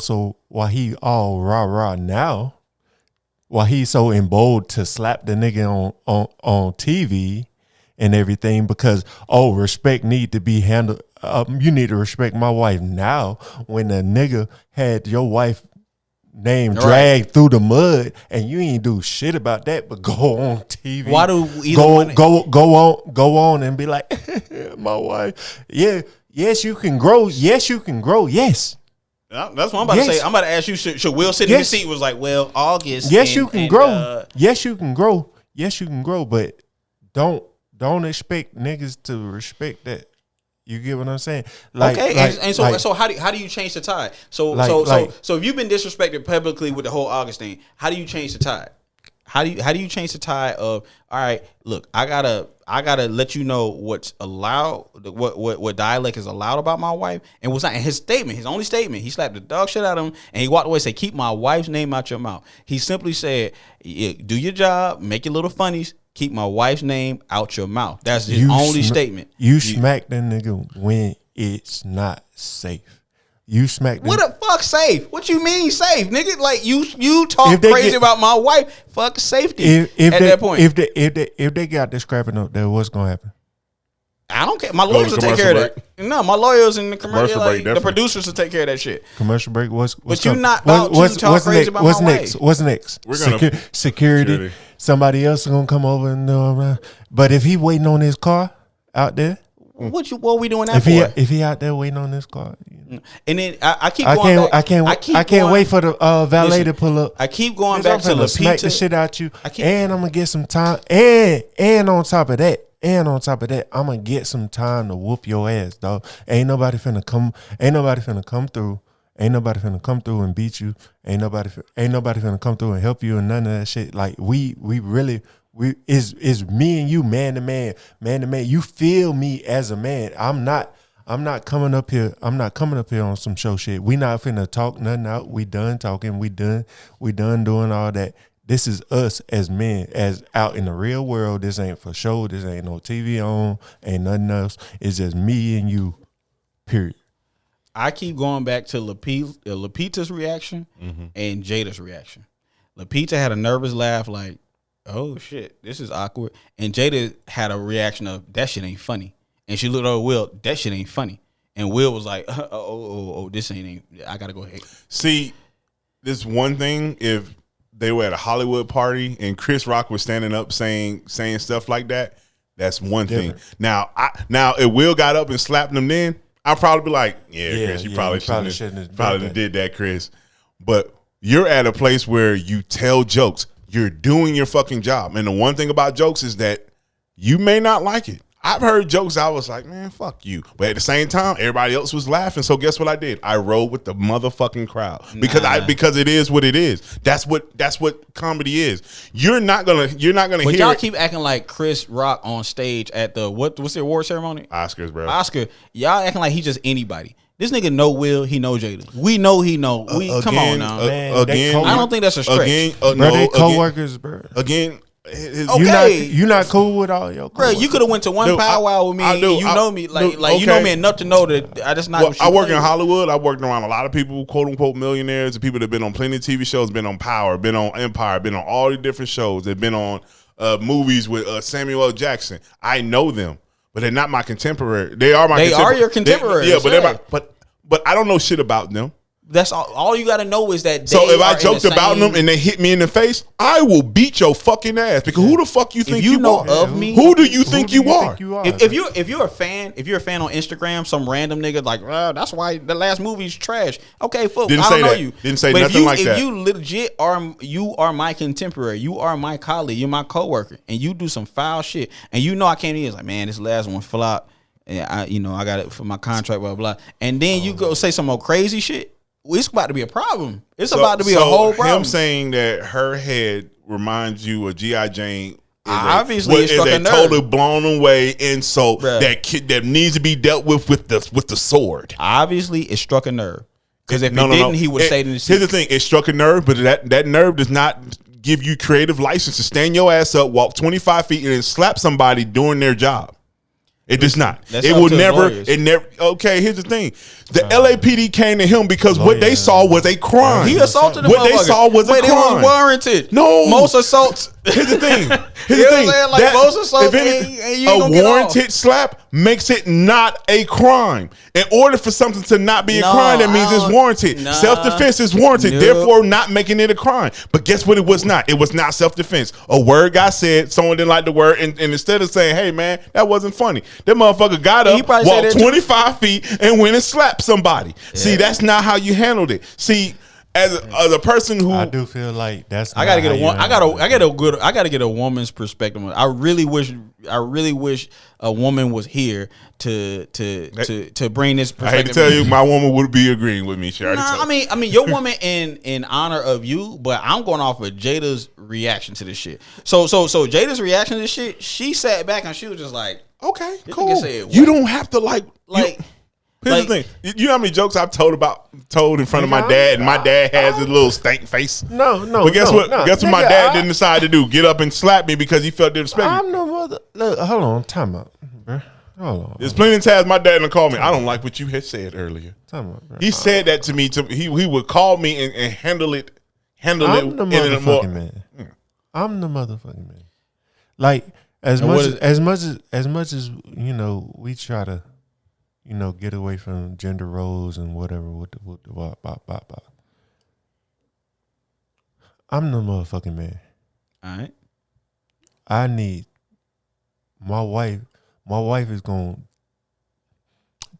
Speaker 2: rah now, why he's so emboldened to slap the nigga on TV and everything because respect need to be handled. You need to respect my wife now when the nigga had your wife name dragged through the mud and you ain't do shit about that but go on TV.
Speaker 1: Why do
Speaker 2: go on and be like my wife? Yes you can grow. Yes.
Speaker 1: That's what I'm about to say. I'm about to ask you, should Will sit in his seat? Was like, well, August.
Speaker 2: Yes, you can grow. Yes, you can grow. Yes, you can grow. But don't expect niggas to respect that. You get what I'm saying?
Speaker 1: So how do you change the tide? So if you've been disrespected publicly with the whole August thing, how do you change the tide? How do you change the tide of, all right, look, I gotta let you know what's allowed, what dialect is allowed about my wife and what's not. And his only statement, he slapped the dog shit out of him and he walked away and said, keep my wife's name out your mouth. He simply said, do your job, make your little funnies, keep my wife's name out your mouth. That's his only statement.
Speaker 2: You smack that nigga when it's not safe. You smack them.
Speaker 1: What the fuck safe? What you mean safe, nigga? Like you talk crazy about my wife. Fuck safety. At that point,
Speaker 2: if they got this scrapping up there, what's gonna happen?
Speaker 1: I don't care. My lawyers will take care of that. No, my lawyers and the commercial break, the producers will take care of that shit.
Speaker 2: Commercial break.
Speaker 1: But you not about to talk crazy about my wife.
Speaker 2: What's next?
Speaker 3: We're gonna
Speaker 2: security. Somebody else is gonna come over and but if he waiting on his car out there.
Speaker 1: What are we doing that for?
Speaker 2: If he out there waiting on this car,
Speaker 1: and then I keep going back.
Speaker 2: I can't wait for the valet to pull up.
Speaker 1: I keep going back to LaPita.
Speaker 2: Smack the shit out you, and I'm gonna get some time. And on top of that, I'm gonna get some time to whoop your ass, dog. Ain't nobody finna come through. Ain't nobody finna come through and beat you. Ain't nobody finna come through and help you and none of that shit. Like we really. Is me and you man to man. You feel me as a man. I'm not coming up here. I'm not coming up here on some show shit. We not finna talk nothing out. We done talking. We done doing all that. This is us as men, as out in the real world. This ain't for show. This ain't no TV on. Ain't nothing else. It's just me and you. Period.
Speaker 1: I keep going back to Lupita's reaction and Jada's reaction. Lupita had a nervous laugh like, oh shit, this is awkward. And Jada had a reaction of that shit ain't funny. And she looked over Will, that shit ain't funny. And Will was like, this ain't I gotta go ahead.
Speaker 3: See, this one thing, if they were at a Hollywood party and Chris Rock was standing up saying stuff like that, that's one thing. Now if Will got up and slapped him then, I'd probably be like, Chris, you probably shouldn't have did that, Chris. But you're at a place where you tell jokes. You're doing your fucking job. And the one thing about jokes is that you may not like it. I've heard jokes I was like, man, fuck you. But at the same time, everybody else was laughing. So guess what I did? I rolled with the motherfucking crowd. Because it is what it is. That's what comedy is. You're not gonna hear
Speaker 1: But y'all keep acting like Chris Rock on stage at the what's the award ceremony?
Speaker 3: Oscars, bro.
Speaker 1: Y'all acting like he just anybody. This nigga know Will, he know Jada. We know he know. Come on now.
Speaker 2: Man,
Speaker 1: I don't think that's a stretch.
Speaker 2: They co-workers, bro.
Speaker 3: Again,
Speaker 2: you not cool with all your
Speaker 1: coworkers. Bro, you could have went to one powwow with me. You know me. You know me enough to know that I just not.
Speaker 3: Well, I work in Hollywood. I worked around a lot of people, quote unquote millionaires, and people that have been on plenty of TV shows, been on Power, been on Empire, been on all the different shows. They've been on movies with Samuel L. Jackson. I know them. But they're not my contemporary. They are
Speaker 1: your contemporaries.
Speaker 3: But I don't know shit about them.
Speaker 1: That's all you got to know is that.
Speaker 3: So if I joked about them and they hit me in the face, I will beat your fucking ass. Because who the fuck you think you are?
Speaker 1: Of me,
Speaker 3: who do you think you are?
Speaker 1: If you're a fan on Instagram, some random nigga like, that's why the last movie's trash. Okay, fuck. I don't know you.
Speaker 3: Didn't say nothing like that.
Speaker 1: If you legit are my contemporary, you are my colleague, you're my coworker, and you do some foul shit, and you know I can't even. It's like, man, this last one flopped. And I got it for my contract, blah blah. And then you go say some more crazy shit. It's about to be a problem. It's about to be a whole problem.
Speaker 3: Him saying that her head reminds you of G.I. Jane
Speaker 1: obviously
Speaker 3: is a totally blown away insult that needs to be dealt with the sword.
Speaker 1: Obviously, it struck a nerve. Because if he would say this.
Speaker 3: Here's the thing: it struck a nerve, but that nerve does not give you creative license to stand your ass up, walk 25 feet, and then slap somebody doing their job. It does not. It will never. It never. Okay, here's the thing: the LAPD came to him because what they saw was a crime.
Speaker 1: He assaulted the
Speaker 3: What they saw was a crime.
Speaker 1: It was warranted.
Speaker 3: No,
Speaker 1: most assaults.
Speaker 3: Here's the thing.
Speaker 1: Like most assaults,
Speaker 3: a warranted slap makes it not a crime. In order for something to not be a crime, that means it's warranted. Self-defense is warranted, therefore not making it a crime. But guess what? It was not. It was not self-defense. A word got said. Someone didn't like the word, and instead of saying, "Hey man, that wasn't funny," that motherfucker got up, walked 25 feet, and went and slapped somebody. Yeah. See, that's not how you handled it. See. As a person who
Speaker 2: I do feel like that's
Speaker 1: I gotta get a woman's perspective. I really wish a woman was here to bring this perspective.
Speaker 3: I hate to tell you, my woman would be agreeing with me.
Speaker 1: I mean, your woman in honor of you, but I'm going off of Jada's reaction to this shit. So Jada's reaction to this shit, she sat back and she was just like,
Speaker 3: okay, cool. You don't have to like. Here's the thing. You know how many jokes I've told in front of my dad, and my dad has his little stank face.
Speaker 2: No.
Speaker 3: But guess what? Guess what my dad didn't decide to do? Get up and slap me because he felt disrespected.
Speaker 2: I'm no mother. Look, hold on, time out, bro.
Speaker 3: There's plenty of times my dad would call me. I don't like what you had said earlier. He said that to me. He would call me and handle it.
Speaker 2: I'm the motherfucking man. I'm the motherfucking man. Like as much as you know, we try to, you know, get away from gender roles and whatever. I'm the motherfucking man.
Speaker 1: All right.
Speaker 2: I need my wife. My wife is gonna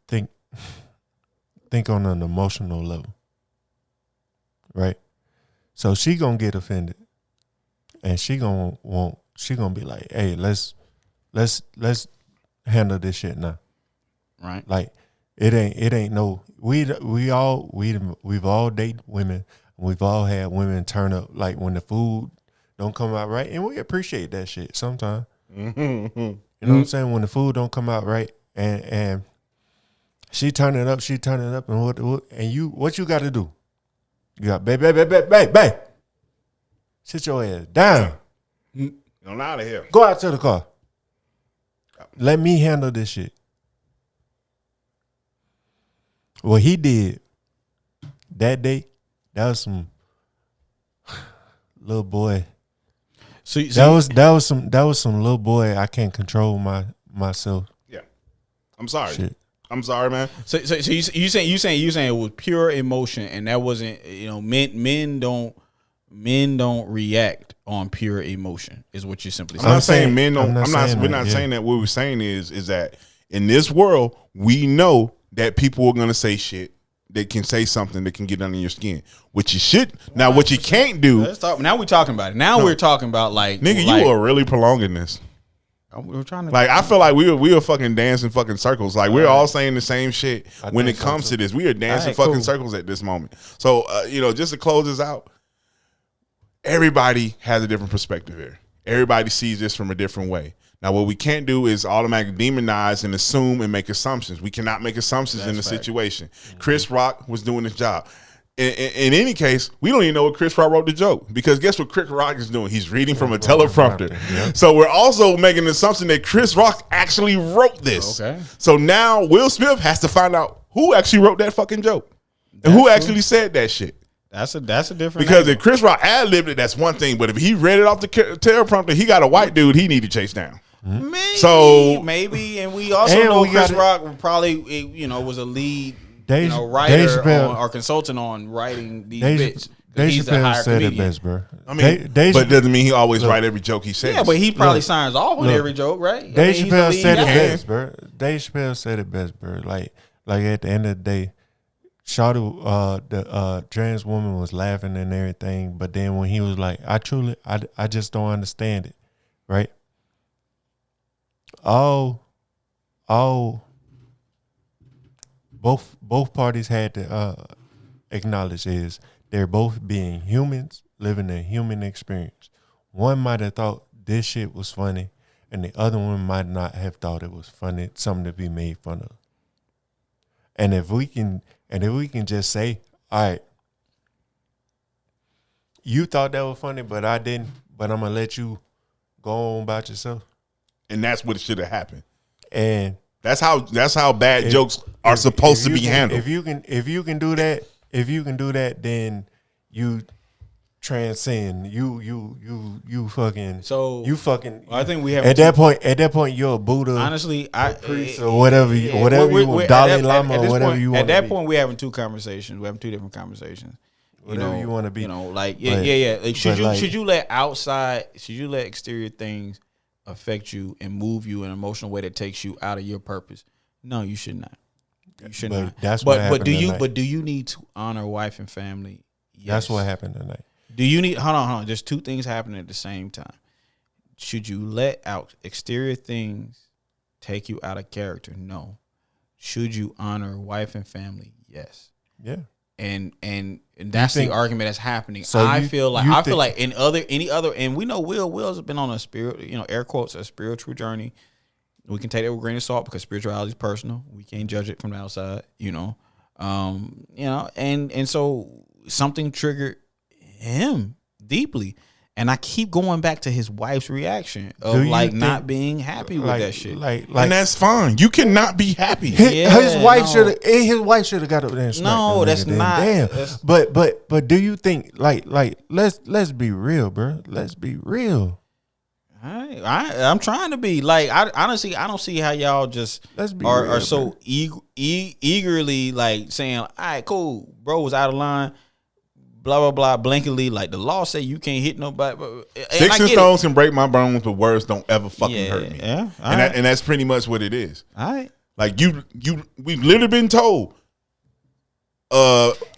Speaker 2: think on an emotional level, right? So she gonna get offended, and she gonna be like, "Hey, let's handle this shit now."
Speaker 1: Right.
Speaker 2: Like it ain't no we've all dated women. We've all had women turn up like when the food don't come out right, and we appreciate that shit sometimes.
Speaker 3: Mm-hmm.
Speaker 2: You know what I'm saying? When the food don't come out right, and she turn it up, and what you got to do? You got babe, sit your ass down.
Speaker 3: I'm out of here.
Speaker 2: Go out to the car. Let me handle this shit. What he did that day, that was some little boy. That was some little boy. I can't control myself.
Speaker 3: Yeah, I'm sorry.
Speaker 2: Shit.
Speaker 3: I'm sorry, man.
Speaker 1: So you saying it was pure emotion, and that wasn't, you know, men don't react on pure emotion is what you're simply saying.
Speaker 3: I'm not saying men don't. We're not saying that. What we're saying is that in this world we know that people are gonna say shit. They can say something that can get under your skin. What you should now, what you can't do.
Speaker 1: Let's talk. Now we're talking about it. Now we're talking about like
Speaker 3: nigga,
Speaker 1: like,
Speaker 3: you are really prolonging this.
Speaker 1: We're trying to
Speaker 3: like. I feel like we were fucking dancing fucking circles. Like we're all saying the same shit when it comes to this. We are dancing fucking circles at this moment. So you know, just to close this out, everybody has a different perspective here. Everybody sees this from a different way. Now, what we can't do is automatically demonize and assume and make assumptions. We cannot make assumptions in the situation. Mm-hmm. Chris Rock was doing his job. In any case, we don't even know what Chris Rock wrote the joke, because guess what Chris Rock is doing? He's reading from a teleprompter. Yep. So we're also making an assumption that Chris Rock actually wrote this. Okay. So now Will Smith has to find out who actually wrote that fucking joke and who actually said that shit.
Speaker 1: That's a different
Speaker 3: because if Chris Rock ad-libbed it, that's one thing. But if he read it off the teleprompter, he got a white dude he need to chase down.
Speaker 1: Maybe, and we also know Chris Rock probably, you know, was a lead writer or consultant on writing these bits.
Speaker 2: Dave Chappelle said it best, bro.
Speaker 3: I mean, but it doesn't mean he always write every joke he says.
Speaker 1: Yeah, but he probably signs off on every joke, right?
Speaker 2: Dave Chappelle said it best, bro. Dave Chappelle said it best, bro. Like at the end of the day, Shawty, the trans woman was laughing and everything, but then when he was like, I just don't understand it, right? Both parties had to acknowledge is they're both being humans living a human experience. One might have thought this shit was funny, and the other one might not have thought it was funny, something to be made fun of. And if we can just say, all right, you thought that was funny, but I didn't, but I'm gonna let you go on about yourself.
Speaker 3: And that's what should have happened.
Speaker 2: And
Speaker 3: that's how bad jokes are supposed to be handled.
Speaker 2: If you can do that, then you transcend. You fucking.
Speaker 1: So
Speaker 2: you fucking.
Speaker 1: I think we have
Speaker 2: at that point you're a Buddha.
Speaker 1: Honestly,
Speaker 2: priest or whatever you want, Dalai Lama or whatever you want.
Speaker 1: At that point, we're having two conversations. We're having two different conversations.
Speaker 2: Whatever you want to be.
Speaker 1: You know, like yeah. Like, should you let exterior things affect you and move you in an emotional way that takes you out of your purpose? No, you should not. You should not.
Speaker 2: That's what happened tonight.
Speaker 1: But do you need to honor wife and family? Yes.
Speaker 2: That's what happened tonight.
Speaker 1: Do you need hold on. There's two things happening at the same time. Should you let out exterior things take you out of character? No. Should you honor wife and family? Yes.
Speaker 2: Yeah.
Speaker 1: And that's the argument that's happening. So I feel like any other, and we know Will's has been on a spirit, you know, air quotes, a spiritual journey. We can take that with a grain of salt because spirituality is personal. We can't judge it from the outside, you know. And so something triggered him deeply, And I keep going back to his wife's reaction of like not being happy with that shit.
Speaker 3: And that's fine. You cannot be happy.
Speaker 2: His wife should have got up there and
Speaker 1: no, that's not.
Speaker 2: Damn. But do you think let's be real, bro. Let's be real.
Speaker 1: I'm trying to be like honestly I don't see how y'all just are so eagerly like saying, all right, cool, bro was out of line. Blah blah blah. Blankly, like the law say you can't hit nobody.
Speaker 3: Sticks and stones can break my bones, but words don't ever fucking hurt me.
Speaker 1: Yeah,
Speaker 3: and that's pretty much what it is.
Speaker 1: All right,
Speaker 3: like we've literally been told.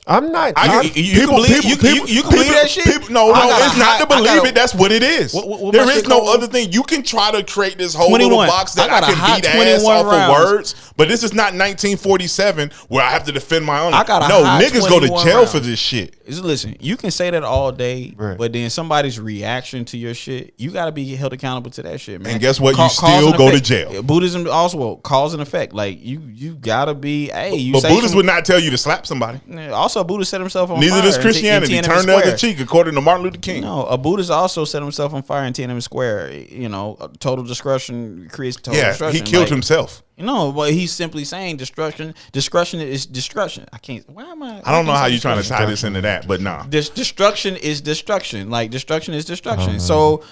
Speaker 1: I'm not. You can believe that shit.
Speaker 3: No, it's not to believe it. That's what it is. There is no other thing. You can try to create this whole little box that I can beat ass off of words, but this is not 1947 where I have to defend my honor. No, niggas go to jail for this shit.
Speaker 1: Listen, you can say that all day, but then somebody's reaction to your shit, you got to be held accountable to that shit, man.
Speaker 3: And guess what? You still go to jail.
Speaker 1: Buddhism also cause and effect. Like you got to be. Hey,
Speaker 3: but Buddhists would not tell you to slap somebody.
Speaker 1: Also, Buddha set himself on fire.
Speaker 3: Neither does Christianity. Turn the other cheek, according to Martin Luther King.
Speaker 1: No, a Buddhist also set himself on fire in Tiananmen Square. You know, total discretion creates total destruction.
Speaker 3: He killed himself.
Speaker 1: No, but he's simply saying discretion is destruction. I can't. Why am I?
Speaker 3: I don't know how you're trying to tie this into that, but nah.
Speaker 1: Destruction is destruction. Like destruction is destruction. So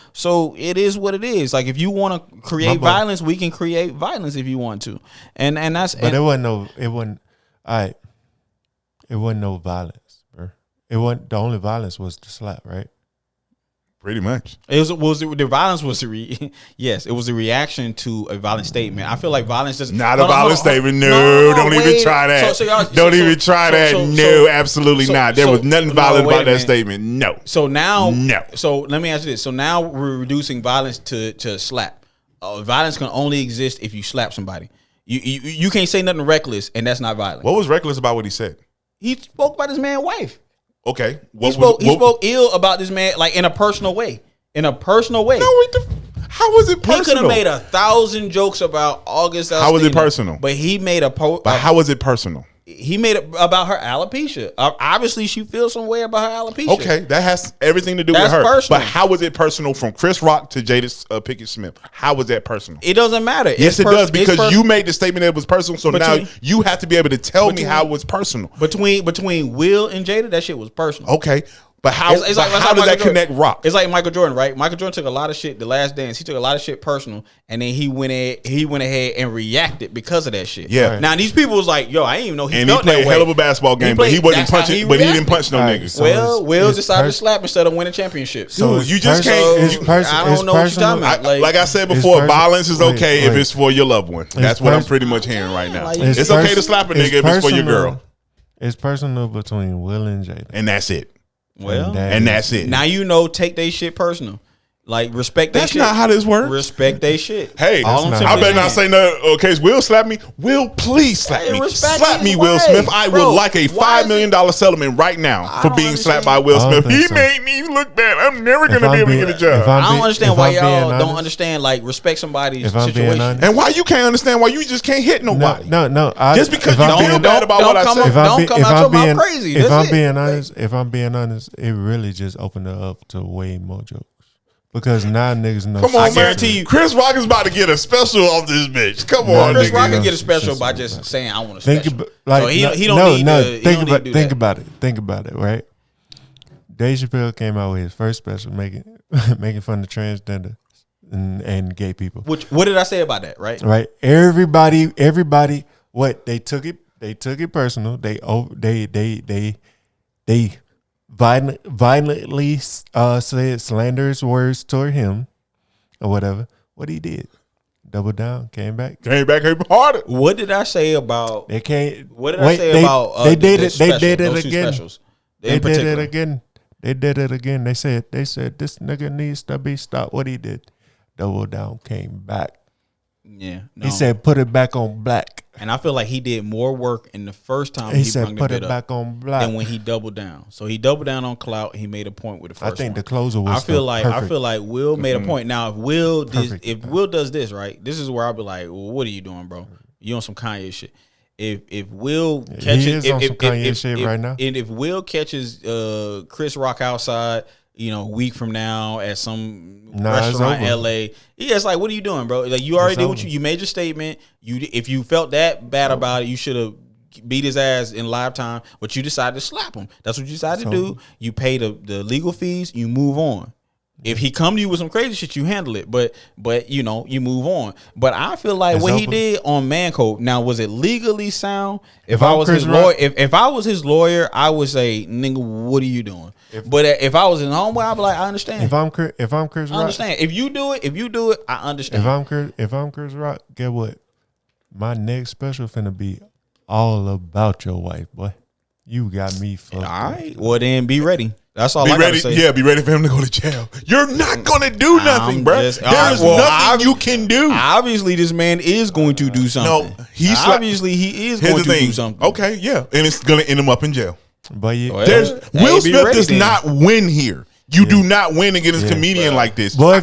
Speaker 1: it is what it is. Like if you want to create violence, we can create violence if you want to. And that's.
Speaker 2: But it wasn't no. It wasn't. It wasn't no violence, bro. It wasn't. The only violence was the slap, right?
Speaker 3: Pretty much.
Speaker 1: The violence was yes, it was a reaction to a violent statement. I feel like violence doesn't
Speaker 3: not a violent statement. No, don't even try that. Don't even try that. No, absolutely not. There was nothing violent about that statement. No.
Speaker 1: So now, no. So let me ask you this. So now we're reducing violence to slap. Violence can only exist if you slap somebody. You can't say nothing reckless, and that's not violent.
Speaker 3: What was reckless about what he said?
Speaker 1: He spoke about his man's wife.
Speaker 3: Okay.
Speaker 1: He spoke ill about this man, like in a personal way. No,
Speaker 3: how was it personal?
Speaker 1: He could have made 1,000 jokes about August Alsina.
Speaker 3: How was it personal?
Speaker 1: But he made a post.
Speaker 3: But how was it personal?
Speaker 1: He made it about her alopecia. Obviously, she feels some way about her alopecia.
Speaker 3: Okay, that has everything to do with her. Personal. But how was it personal from Chris Rock to Jada Pinkett Smith? How was that personal?
Speaker 1: It doesn't matter.
Speaker 3: Yes, it does, because you made the statement that it was personal. So now you have to be able to tell me how it was personal.
Speaker 1: Between Will and Jada, that shit was personal.
Speaker 3: Okay. But how does that connect Rock?
Speaker 1: It's like Michael Jordan, right? Michael Jordan took a lot of shit. The Last Dance, he took a lot of shit personal, and then he went ahead and reacted because of that shit.
Speaker 3: Yeah. Right.
Speaker 1: Now these people was like, "Yo, I didn't even know he
Speaker 3: and
Speaker 1: felt that way."
Speaker 3: And he played a hell of a basketball game, but he wasn't punching. But he didn't punch no niggas.
Speaker 1: Well, Will decided to slap instead of winning championship.
Speaker 3: So you just can't.
Speaker 1: I don't know what you're talking about.
Speaker 3: Like I said before, violence is okay if it's for your loved one. That's what I'm pretty much hearing right now. It's okay to slap a nigga if it's for your girl.
Speaker 2: It's personal between Will and Jada,
Speaker 3: and that's it.
Speaker 1: Well,
Speaker 3: and that's it.
Speaker 1: Now take they shit personal. Like respect their shit.
Speaker 3: That's not how this works.
Speaker 1: Respect they shit.
Speaker 3: Hey, I better not say nothing. Okay, Will slap me. Will, please slap me. Slap me, Will Smith. I would like a $5 million settlement right now for being slapped by Will Smith. He made me look bad. I'm never gonna be able to get a job.
Speaker 1: I don't understand why y'all don't understand. Like respect somebody's situation,
Speaker 3: and why you can't understand why you just can't hit nobody.
Speaker 2: No.
Speaker 3: Just because you feel bad about what I said.
Speaker 1: Don't come out your mouth crazy.
Speaker 2: If I'm being honest, it really just opened it up to way more jokes. Because now niggas know.
Speaker 3: Come on, I guarantee you, Chris Rock is about to get a special off this bitch. Come on,
Speaker 1: Chris Rock can get a special by just saying I want a special.
Speaker 2: Think about it, right? Dave Chappelle came out with his first special, making fun of transgender and gay people.
Speaker 1: What did I say about that?
Speaker 2: Right. Everybody. What they took it personal. They violently said slanderous words toward him or whatever. What he did, doubled down, came back
Speaker 3: harder.
Speaker 1: What did I say about?
Speaker 2: They can't.
Speaker 1: What did I say about?
Speaker 2: They did it again. They did it again. They said this nigga needs to be stopped. What he did, doubled down, came back.
Speaker 1: Yeah,
Speaker 2: he said put it back on black.
Speaker 1: And I feel like he did more work in the first time
Speaker 2: he said put it back on black
Speaker 1: than when he doubled down. So he doubled down on clout. He made a point with the first.
Speaker 2: I think the closer was.
Speaker 1: I feel like Will made a point. Now if Will does this right, this is where I'll be like, well, what are you doing, bro? You on some Kanye shit. If Will catches
Speaker 2: he is on some Kanye shit right now,
Speaker 1: and if Will catches Chris Rock outside a week from now at some restaurant in LA. Yeah, it's like, what are you doing, bro? Like, you already did what you made your statement. If you felt that bad about it, you should have beat his ass in live time, but you decided to slap him. That's what you decided to do. You pay the legal fees, you move on. If he come to you with some crazy shit, you handle it. But you move on. But I feel like what he did on Man Code, now, was it legally sound? If I was his lawyer, if I was his lawyer, I would say, nigga, what are you doing? But if I was his homeboy, I'd be like, I understand.
Speaker 2: If I'm Chris Rock,
Speaker 1: I understand. If you do it, I understand.
Speaker 2: If I'm Chris Rock, get what? My next special finna be all about your wife, boy. You got me fucked.
Speaker 1: All right. Well, then be ready. That's all
Speaker 3: I
Speaker 1: gotta say.
Speaker 3: Yeah, be ready for him to go to jail. You're not gonna do nothing, bro. There's nothing you can do.
Speaker 1: Obviously, this man is going to do something.
Speaker 3: No,
Speaker 1: he is going to do something.
Speaker 3: Okay, yeah, and it's gonna end him up in jail.
Speaker 2: But
Speaker 3: Will Smith does not win here. You do not win against a comedian like this.
Speaker 2: Well,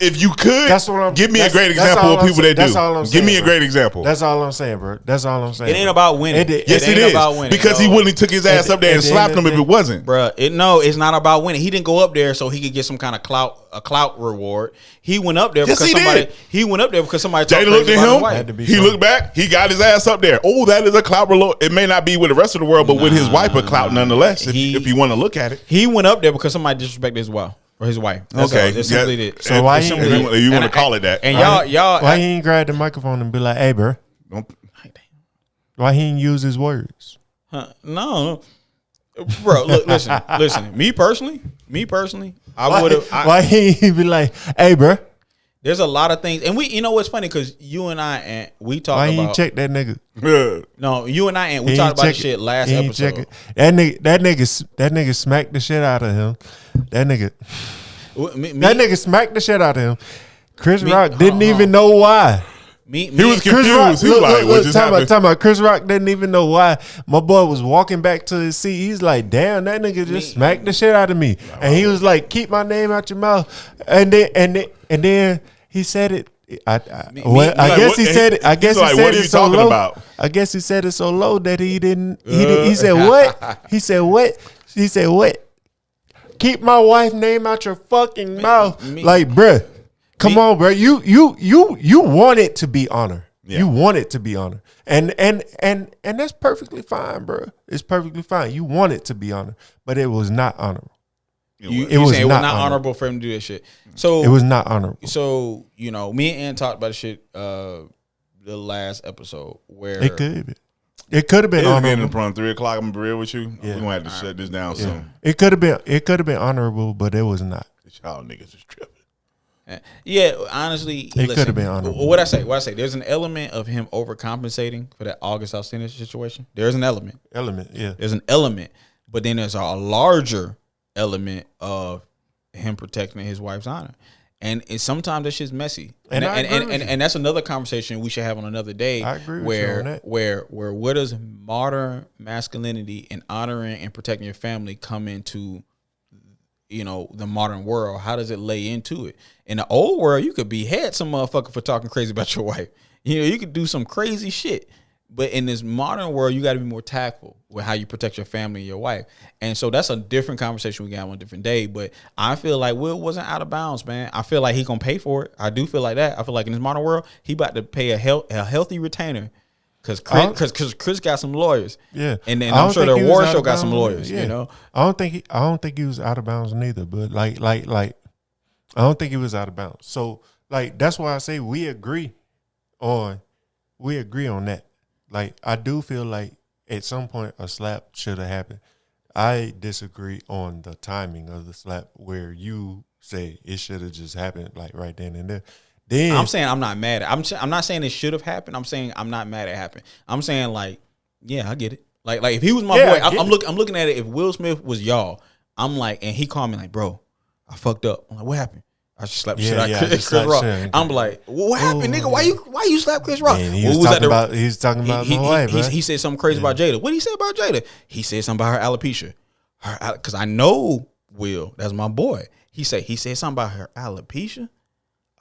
Speaker 3: if you could, give me a great example of people that do. That's all I'm saying. Give me a great example.
Speaker 2: That's all I'm saying, bro. That's all I'm saying.
Speaker 1: It ain't about winning.
Speaker 3: Yes, it is. About winning, because he wouldn't took his ass up there and slapped him if it wasn't,
Speaker 1: bro. It's not about winning. He didn't go up there so he could get some kind of clout reward. He went up there because somebody. He went up there because somebody.
Speaker 3: Jada looked at him. He looked back. He got his ass up there. Oh, that is a clout reward. It may not be with the rest of the world, but with his wife, a clout nonetheless. If you want to look at it,
Speaker 1: he went up there because somebody disrespected his wife. Or his wife. That's
Speaker 3: okay.
Speaker 1: That's simply it.
Speaker 2: So why
Speaker 3: you want to call it that?
Speaker 1: And y'all
Speaker 2: why he ain't grab the microphone and be like, "Hey, bro"? Why he ain't use his words?
Speaker 1: No, bro. Look, listen. Me personally, I would have.
Speaker 2: Why he be like, "Hey, bro"?
Speaker 1: There's a lot of things, and what's funny because you and I we talked about.
Speaker 2: Why he ain't check that nigga?
Speaker 1: No, you and I we talked about this shit last episode.
Speaker 2: That nigga smacked the shit out of him. That nigga smacked the shit out of him. Chris Rock didn't even know why.
Speaker 3: He was confused. He was like, "What just happened?"
Speaker 2: Talking about Chris Rock didn't even know why. My boy was walking back to his seat. He's like, "Damn, that nigga just smacked the shit out of me." And he was like, "Keep my name out your mouth." And then he said it. I guess he said it. I guess he said it so low. I guess he said it so low that he didn't. He said what? He said what? He said what? Keep my wife's name out your fucking mouth. Like, bruh. Come on, bro. You want it to be honor. Yeah. You want it to be honor. And that's perfectly fine, bro. It's perfectly fine. You want it to be honor, but it was not honorable.
Speaker 1: It was not honorable for him to do that shit. So
Speaker 2: it was not honorable.
Speaker 1: So, me and Ann talked about the shit the last episode where
Speaker 2: it could be. It could have been honorable.
Speaker 3: From 3:00. I'm gonna be real with you. Yeah. We're gonna have to shut this down soon.
Speaker 2: It could have been honorable, but it was not.
Speaker 3: Y'all niggas is tripping.
Speaker 1: Yeah, honestly,
Speaker 2: it could have been honorable.
Speaker 1: What I say, there's an element of him overcompensating for that August Alsina situation. There's an element.
Speaker 2: Yeah.
Speaker 1: There's an element, but then there's a larger element of him protecting his wife's honor. And sometimes that shit's messy. And that's another conversation we should have on another day.
Speaker 2: I agree with you on that.
Speaker 1: Where what does modern masculinity and honoring and protecting your family come into the modern world? How does it lay into it? In the old world, you could behead some motherfucker for talking crazy about your wife. You could do some crazy shit. But in this modern world, you got to be more tactful with how you protect your family and your wife. And so that's a different conversation we got on a different day. But I feel like Will wasn't out of bounds, man. I feel like he going to pay for it. I do feel like that. I feel like in this modern world, he about to pay a healthy retainer. Because Chris got some lawyers.
Speaker 2: Yeah.
Speaker 1: And then I'm sure the War Show got some lawyers,
Speaker 2: I don't think he was out of bounds neither. But like I don't think he was out of bounds. So that's why I say we agree on that. Like, I do feel like at some point a slap should have happened. I disagree on the timing of the slap where you say it should have just happened like right then and there. Then
Speaker 1: I'm saying I'm not mad at it. I'm not saying it should have happened. I'm saying I'm not mad at it happened. I'm saying I get it. Like if he was my boy, I'm looking at it. If Will Smith was y'all, I'm like, and he called me like, bro, I fucked up. I'm like, what happened? I just slapped shit out Chris Rock. I'm like, what happened, nigga? Why you slap Chris Rock?
Speaker 2: Man, he was talking about my wife, bro.
Speaker 1: He said something crazy about Jada. What did he say about Jada? He said something about her alopecia. Because I know Will, that's my boy. He said something about her alopecia.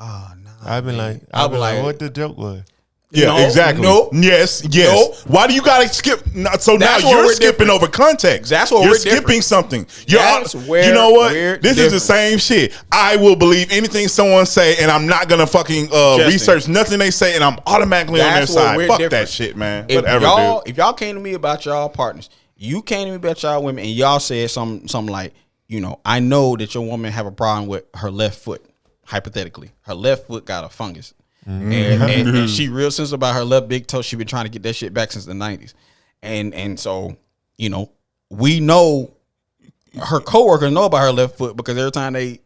Speaker 1: Oh no.
Speaker 2: I'll be like, what the joke was?
Speaker 3: Yeah, exactly.
Speaker 1: Nope.
Speaker 3: Yes. Nope. Why do you gotta skip? So now you're skipping over context.
Speaker 1: That's what
Speaker 3: you're
Speaker 1: we're
Speaker 3: skipping something.
Speaker 1: That's where
Speaker 3: you know what?
Speaker 1: We're
Speaker 3: this is the same shit. I will believe anything someone say, and I'm not gonna fucking research nothing they say, and I'm automatically on their side. Fuck that shit, man.
Speaker 1: If y'all came to me about y'all partners, you came to me about y'all women, and y'all said something like, I know that your woman have a problem with her left foot. Hypothetically, her left foot got a fungus. And she real sensitive about her left big toe. She been trying to get that shit back since the 90s. And so, we know her coworkers know about her left foot because every time they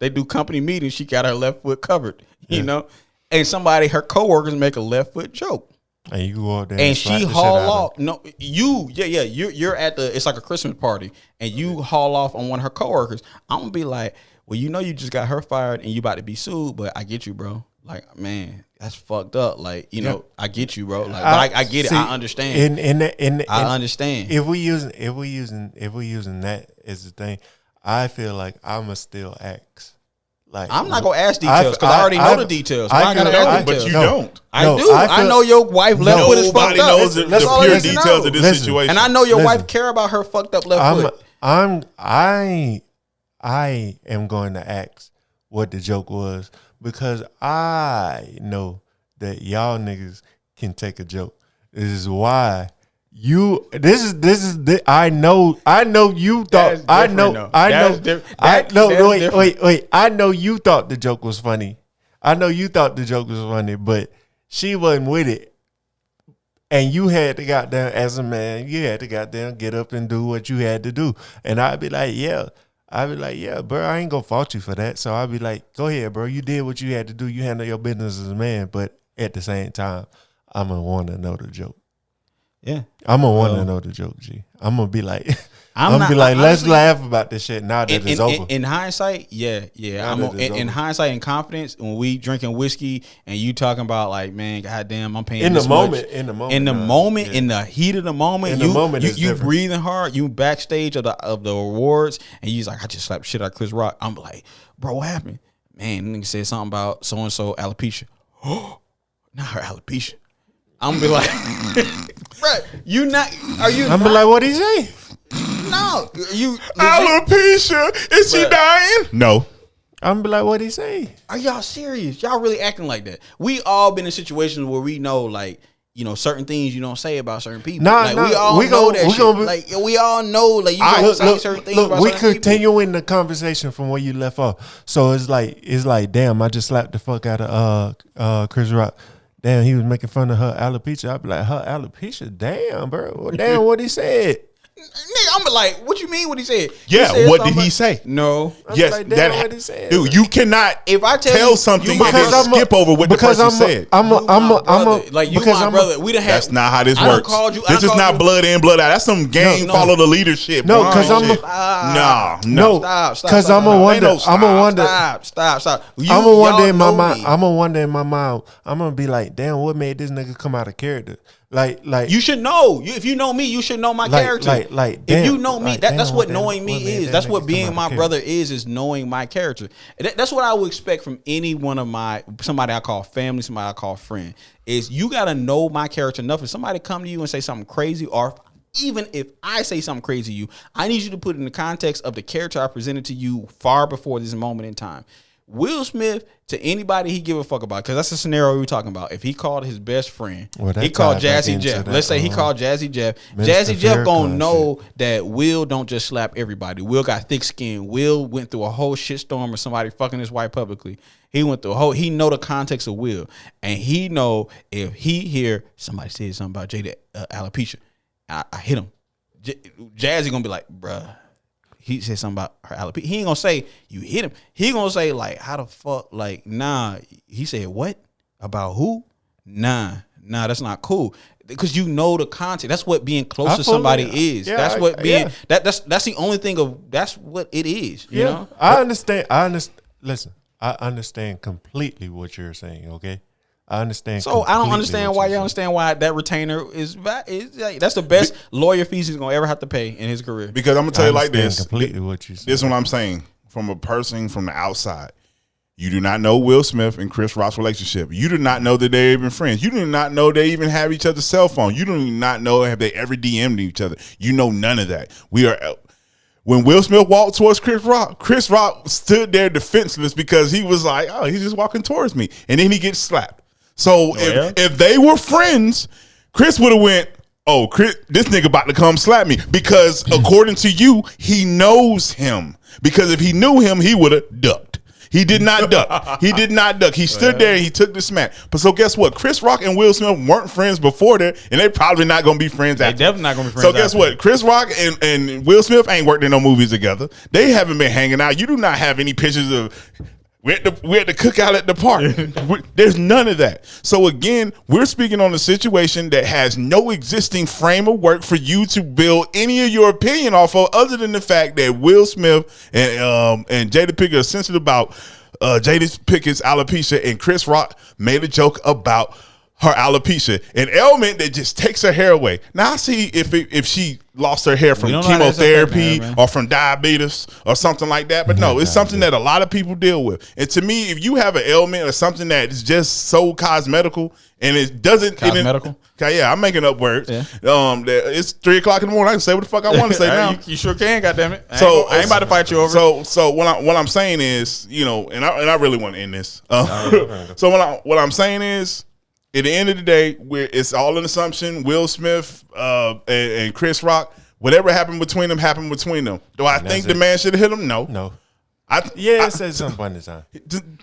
Speaker 1: do company meetings, she got her left foot covered, and her coworkers make a left foot joke.
Speaker 2: And you go out there
Speaker 1: and she haul off. No, you're at it's like a Christmas party and you haul off on one of her coworkers. I'm gonna be like, well, you just got her fired and you about to be sued, but I get you, bro. Like, man, that's fucked up. Like, I get you, bro. Like, I get it. I understand. I understand.
Speaker 2: If we using that as the thing, I feel like I'ma still ask. Like,
Speaker 1: I'm not gonna ask details because I already know the details.
Speaker 3: I gotta ask details. But you don't.
Speaker 1: I do. I know your wife left foot is fucked up.
Speaker 3: Nobody knows the pure details of this situation.
Speaker 1: And I know your wife care about her fucked up left foot.
Speaker 2: I am going to ask what the joke was because I know that y'all niggas can take a joke. This is why I know you thought I know you thought the joke was funny. I know you thought the joke was funny, but she wasn't with it. And you had to goddamn, as a man, you had to goddamn get up and do what you had to do. And I'd be like, yeah, bro, I ain't gonna fault you for that. So I'd be like, go ahead, bro. You did what you had to do. You handle your business as a man. But at the same time, I'm gonna want to know the joke.
Speaker 1: Yeah,
Speaker 2: I'm gonna want to know the joke, G. I'm gonna be like, let's laugh about this shit now that it's over.
Speaker 1: In hindsight, yeah. In hindsight and confidence, when we drinking whiskey and you talking about like, man, goddamn, I'm paying in the moment, in the heat of the moment, you breathing hard, you backstage of the awards, and you's like, I just slapped shit out of Chris Rock. I'm like, bro, what happened? Man, nigga said something about so and so alopecia. Oh, not her alopecia. I'm gonna be like, bruh, I'm
Speaker 2: be like, what he say?
Speaker 1: No,
Speaker 3: alopecia. Is she dying? No.
Speaker 2: I'm be like, what he say?
Speaker 1: Are y'all serious? Y'all really acting like that? We all been in situations where we know, like, certain things you don't say about certain people. We all know that shit. We all know, like, you don't say certain things about certain people.
Speaker 2: We continuing the conversation from where you left off. So it's like, damn, I just slapped the fuck out of Chris Rock. Damn, he was making fun of her alopecia. I'd be like, her alopecia? Damn, bro. Damn, what he said.
Speaker 1: Nigga, I'm like, what you mean what he said?
Speaker 3: Yeah, what did he say?
Speaker 1: No.
Speaker 3: Yes,
Speaker 2: like, what he said.
Speaker 3: Dude, you cannot
Speaker 1: if I tell
Speaker 3: something and then skip over what the person said.
Speaker 1: I'm like, you my brother. We done had.
Speaker 3: That's not how this works. This is not blood in, blood out. That's some game follow the leadership.
Speaker 2: No, because I'm because I'm gonna wonder. Stop. I'm gonna wonder in my mind. I'm gonna be like, damn, what made this nigga come out of character? Like
Speaker 1: you should know. If you know me, you should know my character. If you know me, that's what knowing me is. That's what being my brother is knowing my character. That's what I would expect from any one of somebody I call family, somebody I call friend. Is you gotta know my character enough. If somebody come to you and say something crazy, or even if I say something crazy to you, I need you to put it in the context of the character I presented to you far before this moment in time. Will Smith, to anybody he give a fuck about, because that's the scenario we were talking about. If he called his best friend, he called Jazzy Jeff. Let's say he called Jazzy Jeff. Jazzy Jeff gonna know that Will don't just slap everybody. Will got thick skin. Will went through a whole shitstorm of somebody fucking his wife publicly. He went through he know the context of Will. And he know if he hear somebody say something about Jada alopecia, I hit him. Jazzy gonna be like, bruh. He said something about her alopecia. He ain't gonna say you hit him. He gonna say like, how the fuck? Like, nah. He said what about who? Nah, that's not cool. Because you know the context. That's what being close to somebody is. Yeah, that's what being. Yeah. That's the only thing of. That's what it is. You know.
Speaker 2: I understand. Listen, I understand completely what you're saying. Okay. I understand.
Speaker 1: So I don't understand why you understand why that retainer is that's the best lawyer fees he's gonna ever have to pay in his career.
Speaker 3: Because I'm gonna tell you like this.
Speaker 2: Completely what you said.
Speaker 3: This is what I'm saying from a person from the outside. You do not know Will Smith and Chris Rock's relationship. You do not know that they're even friends. You do not know they even have each other's cell phone. You do not know have they ever DM'd each other. You know none of that. When Will Smith walked towards Chris Rock stood there defenseless because he was like, oh, he's just walking towards me. And then he gets slapped. So if they were friends, Chris would have went, oh, Chris, this nigga about to come slap me. Because according to you, he knows him. Because if he knew him, he would have ducked. He did not duck. He did not duck. He stood there and he took the smack. But so guess what? Chris Rock and Will Smith weren't friends before that, and they're probably not going to be friends after.
Speaker 1: They're definitely not going to be friends.
Speaker 3: So guess what? Chris Rock and Will Smith ain't worked in no movies together. They haven't been hanging out. You do not have any pictures of we had the cookout at the park. There's none of that. So again, we're speaking on a situation that has no existing frame of work for you to build any of your opinion off of, other than the fact that Will Smith and Jada Pinkett are sensitive about Jada Pinkett's alopecia, and Chris Rock made a joke about her alopecia, an ailment that just takes her hair away. Now I see if she lost her hair from chemotherapy or from diabetes or something like that, but no, it's something that a lot of people deal with. And to me, if you have an ailment or something that is just so cosmetical and it doesn't yeah, I'm making up words. Yeah. It's 3 o'clock in the morning. I can say what the fuck I want to say now.
Speaker 1: You sure can, goddammit. I ain't about to fight you over.
Speaker 3: So what I'm saying is, you know, and I really want to end this. So what I'm saying is, at the end of the day, it's all an assumption. Will Smith and Chris Rock, whatever happened between them, happened between them. Do I think the man should have hit him? No.
Speaker 2: It says something by the time.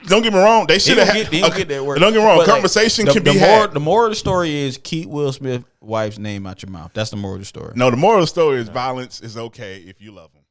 Speaker 3: Don't get me wrong. They should have had. Don't get that word. Don't get me wrong. But conversation can be had.
Speaker 1: The moral of the story is keep Will Smith's wife's name out your mouth. That's the moral of the story.
Speaker 3: No, the moral of the story is violence is okay if you love him.